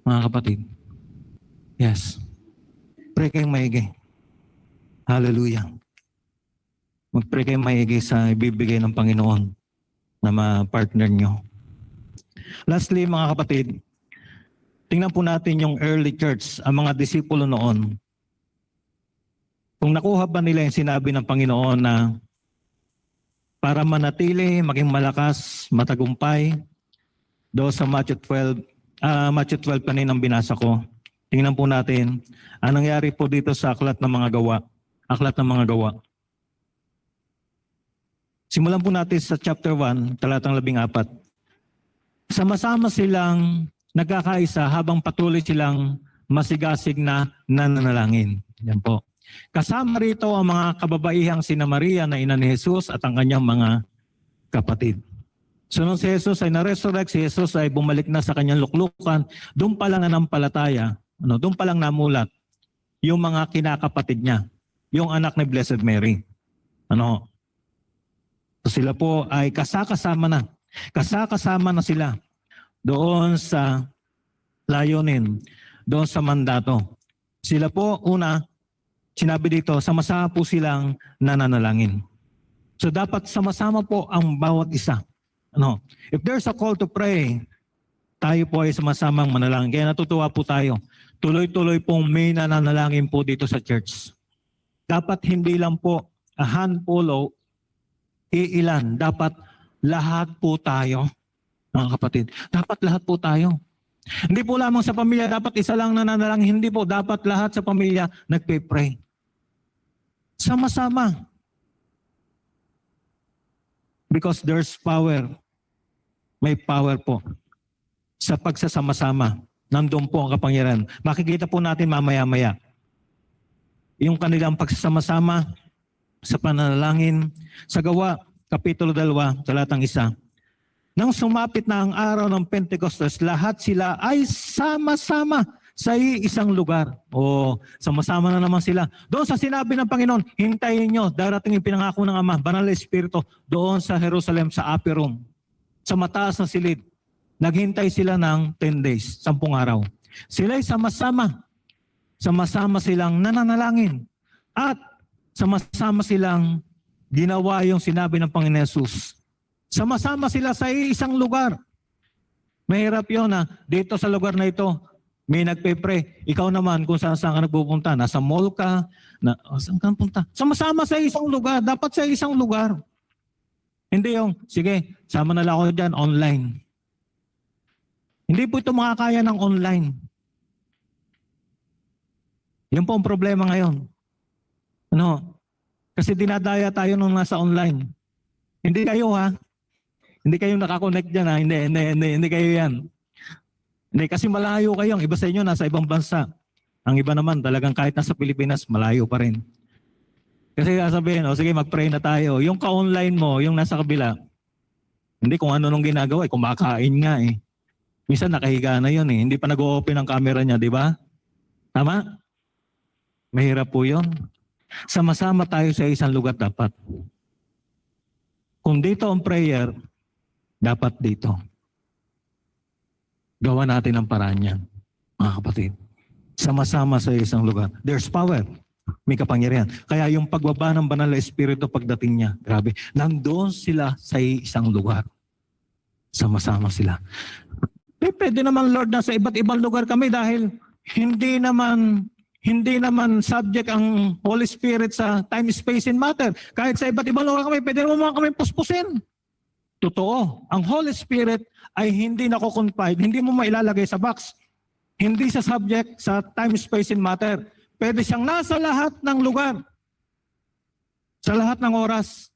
Mga kapatid. Yes. Pray kayong maigi. Hallelujah. Mag-pray kayong maigi sa ibibigay ng Panginoon na ma-partner nyo. Lastly, mga kapatid, tingnan po natin yung early church, ang mga disipulo noon. Kung nakuha ba nila yung sinabi ng Panginoon na para manatili, maging malakas, matagumpay, doon sa Matthew 12 kaninang binasa ko. Tingnan po natin, anong nangyari po dito sa Aklat ng Mga Gawa. Aklat ng Mga Gawa. Simulan po natin sa chapter 1, talatang 14. Sama-sama silang nagkakaisa habang patuloy silang masigasig na nananalangin. Yan po. Kasama rito ang mga kababaihang sina Maria na ina ni Jesus at ang kanyang mga kapatid. So nung si Jesus ay na-resurrect, si Jesus ay bumalik na sa kanyang luklukan, doon pa lang nanampalataya, doon pa lang namulat yung mga kinakapatid niya, yung anak ni Blessed Mary. So sila po ay kasakasama na. Kasakasama na sila doon sa layunin, doon sa mandato. Sila po, una, sinabi dito, sama-sama po silang nananalangin. So dapat sama-sama po ang bawat isa. If there's a call to pray, tayo po ay sama-samang manalangin. Kaya natutuwa po tayo. Tuloy-tuloy pong may nananalangin po dito sa church. Dapat hindi lang po a handful o iilan. Dapat lahat po tayo, mga kapatid. Dapat lahat po tayo. Hindi po lamang sa pamilya, dapat isa lang nananalangin. Hindi po, dapat lahat sa pamilya nagpe-pray. Sama-sama. Because there's power. May power po sa pagsasama-sama. Nandun po ang kapangyarihan. Makikita po natin mamaya-maya. Yung kanilang pagsasama-sama sa pananalangin. Sa Gawa, Kapitulo 2, talatang 1. Nang sumapit na ang araw ng Pentecostes, lahat sila ay sama-sama sa isang lugar. O sama-sama na naman sila. Doon sa sinabi ng Panginoon, hintayin nyo, darating yung pinangako ng Ama, Banal na Espiritu, doon sa Jerusalem, sa upper room, sa mataas na silid. Naghintay sila ng 10 days, 10 araw. Sila'y sama-sama. Sama-sama silang nananalangin. At sama-sama silang ginawa yung sinabi ng Panginoon Yesus. Sama-sama sila sa isang lugar. Mahirap yun na dito sa lugar na ito, may nagpe-pray. Ikaw naman kung saan ka nagpupunta. Nasa mall ka, saan ka punta? Sama-sama sa isang lugar. Dapat sa isang lugar. Hindi yung, sige, sama na lang ako dyan, online. Hindi po ito makakaya ng online. Yan po ang problema ngayon. Ano? Kasi dinadaya tayo nung nasa online. Hindi kayo ha. Hindi kayo nakakonect dyan ha. Hindi kayo yan. Hindi kasi malayo kayo. Ang iba sa inyo nasa ibang bansa. Ang iba naman talagang kahit nasa Pilipinas, malayo pa rin. Kasi sabihin, sige mag-pray na tayo. Yung ka-online mo, yung nasa kabila, hindi kung ano nung ginagawa, kumakain nga eh. Minsan nakahiga na yun eh. Hindi pa nag-o-open ang camera niya, di ba? Tama? Mahirap po yun. Sama-sama tayo sa isang lugar dapat. Kung dito ang prayer, dapat dito. Gawa natin ang paraan yan, mga kapatid. Sama-sama sa isang lugar. There's power. May kapangyarihan. Kaya yung pagbaba ng Banal na Espiritu pagdating niya, grabe. Nandoon sila sa isang lugar. Sama-sama sila. Pwede naman Lord na sa iba't ibang lugar kami dahil hindi naman subject ang Holy Spirit sa time, space, and matter. Kahit sa iba't ibang lugar kami, pwede naman kami puspusin. Totoo. Ang Holy Spirit ay hindi nako-confine, hindi mo mailalagay sa box. Hindi sa subject sa time, space, and matter. Pwede siyang nasa lahat ng lugar. Sa lahat ng oras.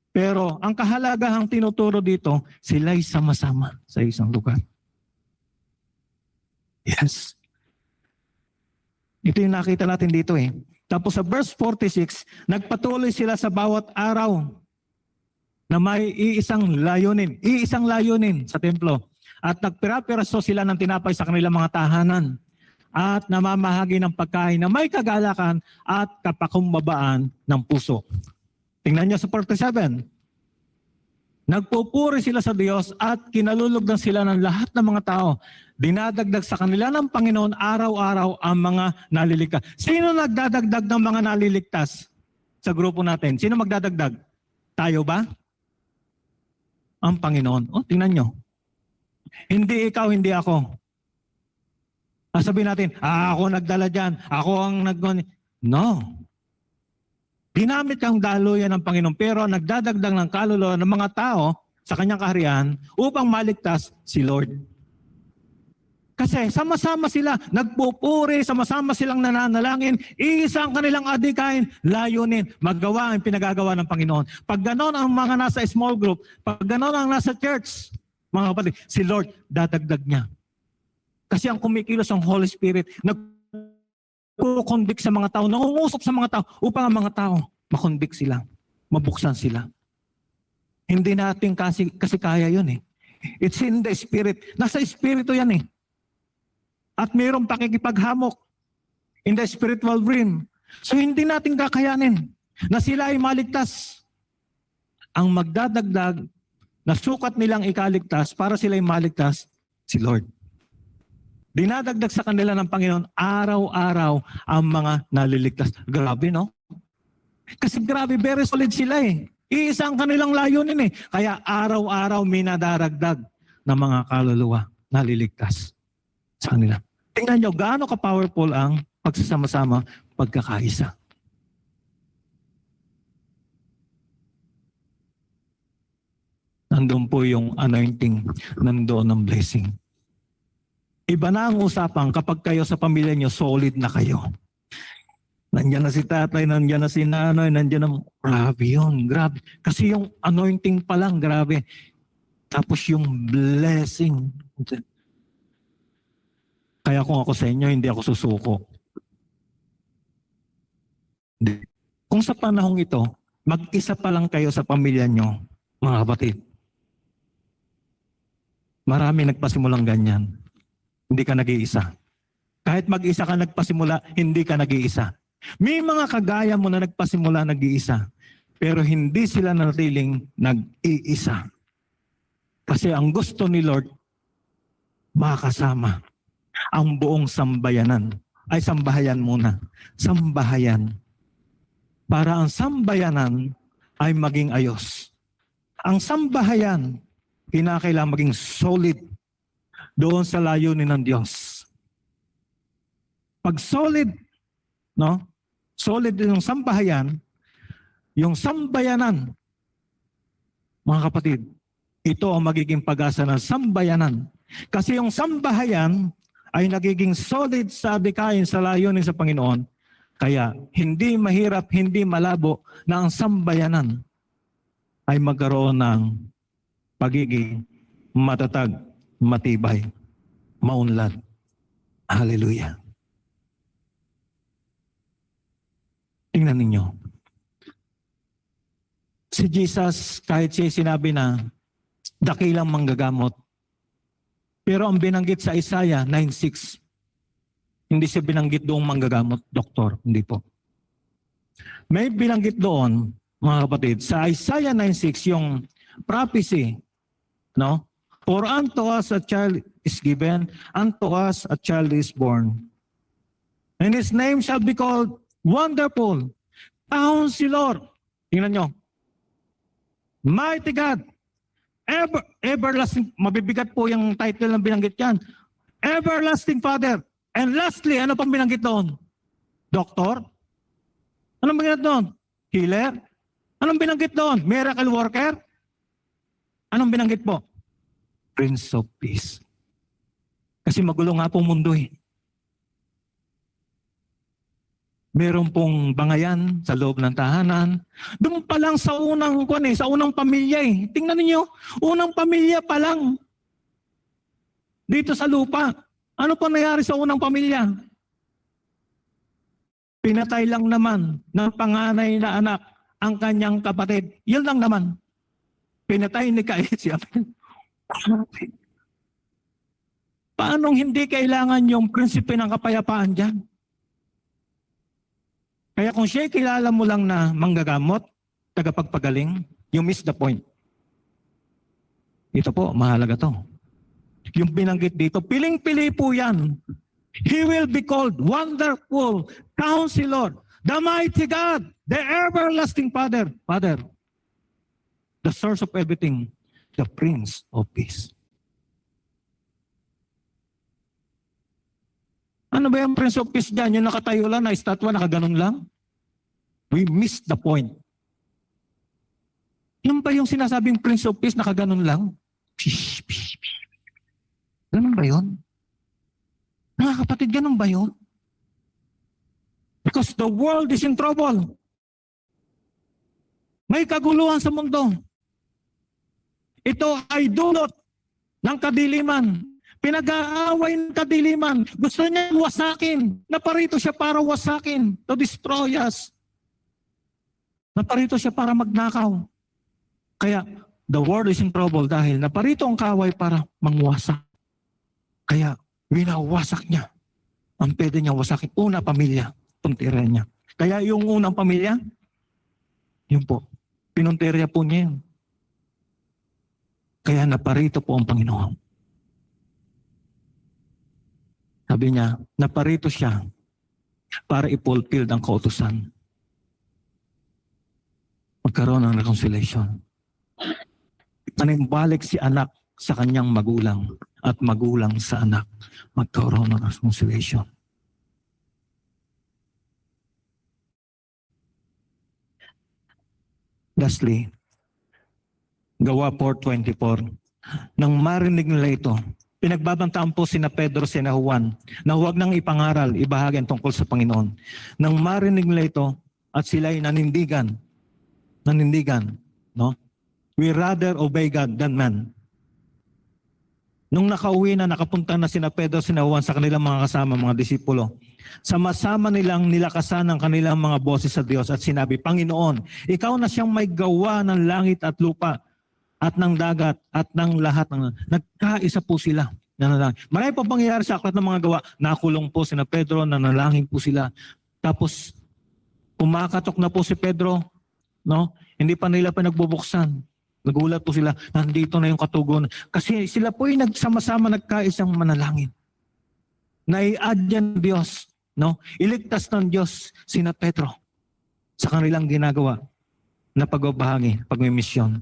Pero ang kahalagahang tinuturo dito, sila'y sama-sama sa isang lugar. Yes. Ito yung nakita natin dito eh. Tapos sa verse 46, nagpatuloy sila sa bawat araw na may iisang layunin sa templo. At nagpira-piraso sila ng tinapay sa kanilang mga tahanan at namamahagi ng pagkain na may kagalakan at kapakumbabaan ng puso. Tingnan niyo sa 47. Nagpupuri sila sa Diyos at kinalulugdan sila ng lahat ng mga tao. Dinadagdag sa kanila ng Panginoon araw-araw ang mga naliligtas. Sino nagdadagdag ng mga naliligtas sa grupo natin? Sino magdadagdag? Tayo ba? Ang Panginoon. Tingnan nyo. Hindi ikaw, hindi ako. Sabihin natin, ako nagdala dyan. Ako ang No. Ginamit kang daluyan ng Panginoon pero nagdadagdag ng kaluluwa ng mga tao sa kanyang kaharian upang maligtas si Lord. Kasi sama-sama sila, nagpupuri, sama-sama silang nananalangin, isang kanilang adikain, layunin, magawa ang pinagagawa ng Panginoon. Pag gano'n ang mga nasa small group, pag gano'n ang nasa church, mga kapatid, si Lord dadagdag niya. Kasi ang kumikilos ang Holy Spirit, nagkukonvict sa mga tao, nangungusap sa mga tao upang ang mga tao makonvict sila, mabuksan sila. Hindi natin kasi kaya yun eh. It's in the Spirit. Nasa Espiritu yan eh. At mayroong pakikipaghamok in the spiritual realm. So hindi natin kakayanin na sila ay maligtas. Ang magdadagdag na sukat nilang ikaligtas para sila ay maligtas, si Lord. Dinadagdag sa kanila ng Panginoon araw-araw ang mga naliligtas. Grabe, no? Kasi grabe, very solid sila eh. Iisang kanilang layunin eh. Kaya araw-araw minadaragdag ng mga kaluluwa naliligtas sa kanila. Tingnan nyo, gaano ka-powerful ang pagsasama-sama, pagkakaisa. Nandun po yung anointing, nandoon ang blessing. Iba na ang usapan kapag kayo sa pamilya nyo, solid na kayo. Nandiyan na si tatay, nandiyan na si nanay, nandiyan na, grabe yun, grabe. Kasi yung anointing pa lang, grabe. Tapos yung blessing. Kaya kung ako sa inyo, hindi ako susuko. Kung sa panahong ito, mag-isa pa lang kayo sa pamilya nyo, mga kapatid. Marami nagpasimulang ganyan. Hindi ka nag-iisa. Kahit mag-isa ka nagpasimula, hindi ka nag-iisa. May mga kagaya mo na nagpasimula, nag-iisa. Pero hindi sila natiling nag-iisa. Kasi ang gusto ni Lord, makasama ang buong sambayanan. Ay, sambahayan muna. Sambahayan. Para ang sambayanan ay maging ayos. Ang sambahayan, kinakailangan maging solid doon sa layunin ng Diyos. Pag solid, no? Solid yung sambahayan, yung sambayanan, mga kapatid, ito ang magiging pag-asa ng sambayanan. Kasi yung sambahayan ay nagiging solid sa adikain sa layunin sa Panginoon. Kaya hindi mahirap, hindi malabo na ang sambayanan ay magkaroon ng pagiging matatag, matibay, maunlad. Hallelujah. Tingnan ninyo. Si Jesus, kahit siya sinabi na dakilang manggagamot, pero ang binanggit sa Isaiah 9:6, hindi siya binanggit doong manggagamot, doktor, hindi po. May binanggit doon, mga kapatid, sa Isaiah 9:6, yung prophecy, no? For unto us a child is given, unto us a child is born. And his name shall be called Wonderful, Counselor. Tingnan nyo. Mighty God, everlasting, mabibigat po yung title ng binanggit yan. Everlasting Father. And lastly, ano pang binanggit doon? Doctor? Anong binanggit doon? Healer? Anong binanggit doon? Miracle Worker? Anong binanggit po? Prince of Peace. Kasi magulo nga pong mundo eh. Meron pong bangayan sa loob ng tahanan. Doon pa lang sa unang sa unang pamilya eh. Tingnan niyo, unang pamilya pa lang. Dito sa lupa. Ano pa nangyari sa unang pamilya? Pinatay lang naman ng panganay na anak ang kanyang kapatid. Yun lang naman. Pinatay ni Cain si Abel. Paanong hindi kailangan yung prinsipe ng kapayapaan dyan? Kaya kung siya'y kilala mo lang na manggagamot, tagapagpagaling, you miss the point. Ito po, mahalaga to. Yung binanggit dito, piling-pili po yan. He will be called Wonderful, Counselor, the Mighty God, the Everlasting Father. Father, the source of everything, the Prince of Peace. Ano ba yung Prince of Peace dyan? Yung nakatayo lang na estatwa, nakaganon lang? We missed the point. Yung ba yung sinasabing Prince of Peace, nakaganon lang? Pish, pish, pish. Ganun ba yun? Mga kapatid, ganun ba yun? Because the world is in trouble. May kaguluhan sa mundo. Ito ay dulot ng kadiliman. Pinag-aaway ng kadiliman. Gusto niya wasakin. Naparito siya para wasakin. To destroy us. Naparito siya para magnakaw. Kaya, the world is in trouble dahil naparito ang kaway para mangwasak. Kaya, winawasak niya. Ang pwede niya wasakin. Una, pamilya. Puntirya niya. Kaya yung unang pamilya, yun po. Pinuntirya po niya yun. Kaya naparito po ang Panginoon. Sabi niya, naparito siya para i-fulfill ang kautusan. Magkaroon ng reconciliation. Manimbalik si anak sa kanyang magulang at magulang sa anak. Magkaroon ng reconciliation. Lastly, Gawa 4:24. Nang marinig nila ito, pinagbabantaan po sina Pedro, sina Juan, na huwag nang ipangaral, ibahagi ang tungkol sa Panginoon. Nang marinig nila ito, at sila'y nanindigan, no? We rather obey God than man. Nung nakauwi na, nakapunta na sina Pedro, sina Juan sa kanilang mga kasama, mga disipulo, sama-sama nilang nilakasan ang kanilang mga boses sa Diyos at sinabi, Panginoon, ikaw na siyang may gawa ng langit at lupa, at ng dagat, at ng lahat ng... Nagkaisa po sila. Nanalangin. Marami pa pangyayari sa Aklat ng Mga Gawa. Nakulong po sina Pedro, nanalangin po sila. Tapos, kumakatok na po si Pedro, no? Hindi pa nila pinagbubuksan. Nagulat po sila, nandito na yung katugon. Kasi sila po ay nagsama-sama nagkaisang manalangin. Nai-add yan ng Diyos, no? Iligtas ng Diyos sina Pedro sa kanilang ginagawa na pagbabahagi, pagmimisyon.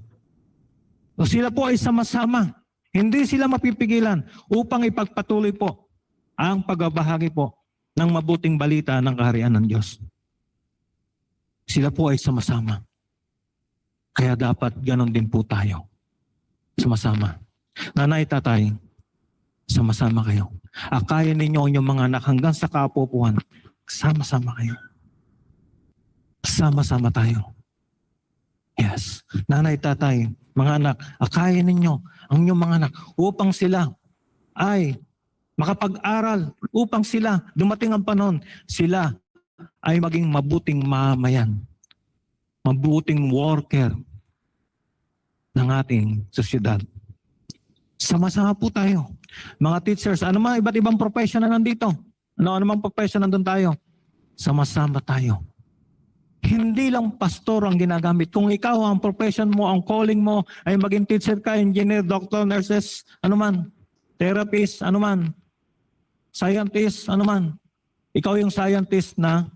So sila po ay sama-sama. Hindi sila mapipigilan upang ipagpatuloy po ang pagbabahagi po ng mabuting balita ng kaharian ng Diyos. Sila po ay sama-sama. Kaya dapat ganon din po tayo. Sama-sama. Nanay, tatay, sama-sama kayo. Akayin ninyo ang inyong mga anak hanggang sa kapupuan. Sama-sama kayo. Sama-sama tayo. Yes. Nanay, tatay, mga anak, akayin ninyo ang inyong mga anak upang sila ay makapag-aral, upang sila, dumating ang panahon, sila ay maging mabuting mamayan, mabuting worker ng ating sosyedad. Sama-sama po tayo. Mga teachers, ano mga iba't ibang profession na nandito? Ano mang profession nandun tayo? Sama-sama tayo. Hindi lang pastor ang ginagamit. Kung ikaw, ang profession mo, ang calling mo, ay maging teacher ka, engineer, doctor, nurses, anuman, therapist, anuman, scientist, anuman. Ikaw yung scientist na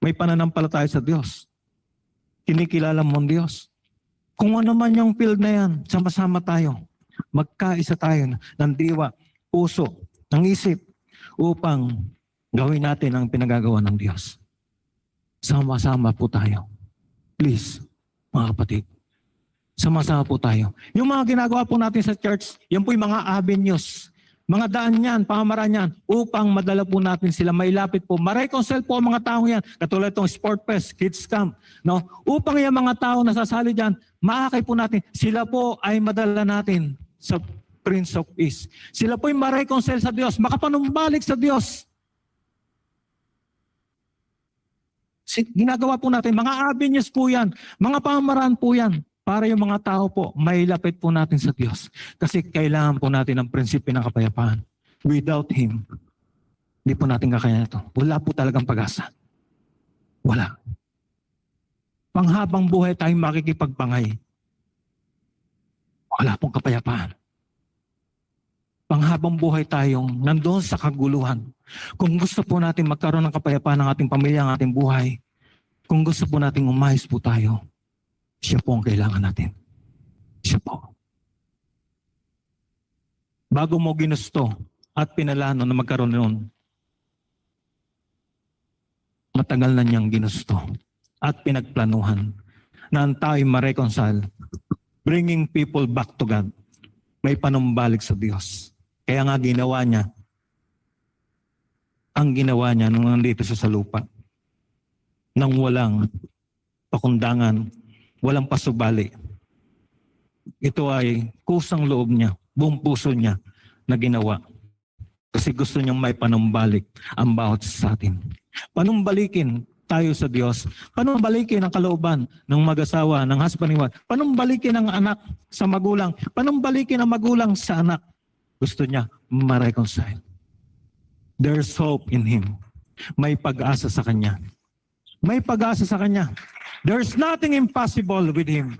may pananampalataya sa Diyos. Kinikilala mo ang Diyos. Kung ano man yung field na yan, sama-sama tayo. Magkaisa tayo ng diwa, puso, ng isip, upang gawin natin ang pinagagawa ng Diyos. Sama-sama po tayo. Please, mga kapatid. Sama-sama po tayo. Yung mga ginagawa po natin sa church, yan po yung mga avenues. Mga daan yan, pamamaraan yan, upang madala po natin sila, mailapit po. Ma-reconcile po ang mga tao yan, katulad itong Sport Fest, Kids Camp. No? Upang yung mga tao na sasali dyan, maakay po natin, sila po ay madala natin sa Prince of Peace. Sila po ay ma-reconcile sa Diyos, makapanumbalik sa Diyos. Ginagawa po natin, mga avenues po yan, mga pamamaraan po yan, para yung mga tao po, mailapit po natin sa Diyos. Kasi kailangan po natin ang prinsipyo ng kapayapaan. Without Him, hindi po natin kakayanan ito. Wala po talagang pag-asa. Wala. Panghabang buhay tayong makikipagpangay. Wala pong kapayapaan. Panghabang buhay tayong nandoon sa kaguluhan. Kung gusto po natin magkaroon ng kapayapaan ng ating pamilya, ng ating buhay, kung gusto po natin umayos po tayo, siya po ang kailangan natin. Siya po. Bago mo ginusto at pinalano na magkaroon noon, matagal na niyang ginusto at pinagplanuhan na ang tao'y ma-reconcile, bringing people back to God. May panumbalik sa Diyos. Kaya nga ginawa niya, ang ginawa niya nung nandito siya sa lupa, nang walang pakundangan, walang pasubali. Ito ay kusang loob niya, buong puso niya na ginawa. Kasi gusto niyang may panumbalik ang bawat sa atin. Panumbalikin tayo sa Diyos. Panumbalikin ang kalooban ng mag-asawa, ng husband and wife. Panumbalikin ang anak sa magulang. Panumbalikin ang magulang sa anak. Gusto niya ma-reconcile. There's hope in Him. May pag-asa sa Kanya. May pag-asa sa Kanya. There's nothing impossible with Him.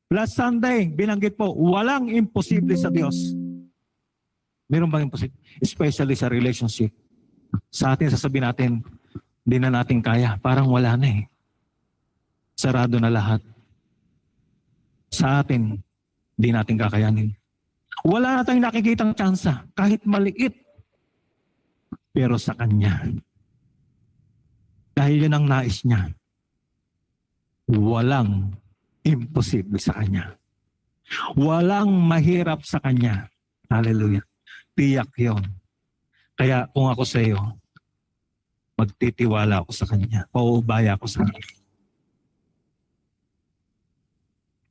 Last Sunday, binanggit po, walang imposible sa Diyos. Meron bang imposible? Especially sa relationship. Sa atin, sasabihin natin, hindi na natin kaya. Parang wala na eh. Sarado na lahat. Sa atin, hindi natin kakayanin. Wala na tayong nakikitang tsansa, kahit maliit. Pero sa Kanya, dahil yun ang nais niya, walang imposible sa Kanya. Walang mahirap sa Kanya. Hallelujah. Tiyak yun. Kaya kung ako sa iyo, magtitiwala ako sa Kanya. Paubaya ako sa Kanya.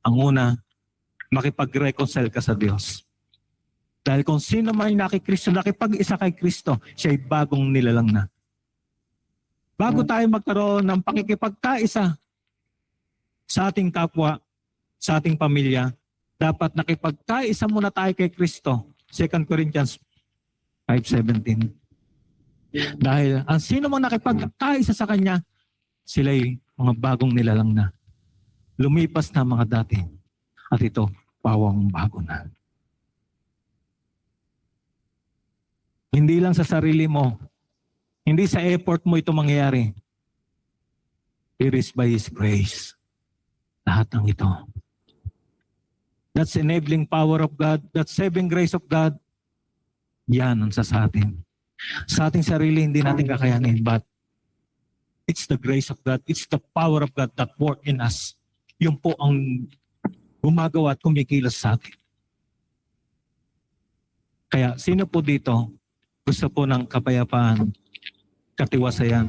Ang una, makipag-reconcile ka sa Diyos. Dahil kung sino man nakikristo, nakipag-isa kay Kristo, siya ay bagong nilalang na. Bago tayo magkaroon ng pakikipagkaisa sa ating kapwa, sa ating pamilya, dapat nakipagkaisa muna tayo kay Kristo. 2 Corinthians 5:17. Dahil ang sino mang nakipagkaisa sa Kanya, sila'y mga bagong nilalang na. Lumipas na mga dati. At ito, pawang bago na. Hindi lang sa sarili mo, hindi sa effort mo ito mangyayari. It is by His grace. Lahat ng ito. That's enabling power of God. That saving grace of God. Yan ang sa atin. Sa ating sarili, hindi natin kakayanin. But it's the grace of God. It's the power of God that work in us. Yun po ang gumagawa at kumikilos sa atin. Kaya sino po dito gusto po ng kapayapaan, katiwasayan,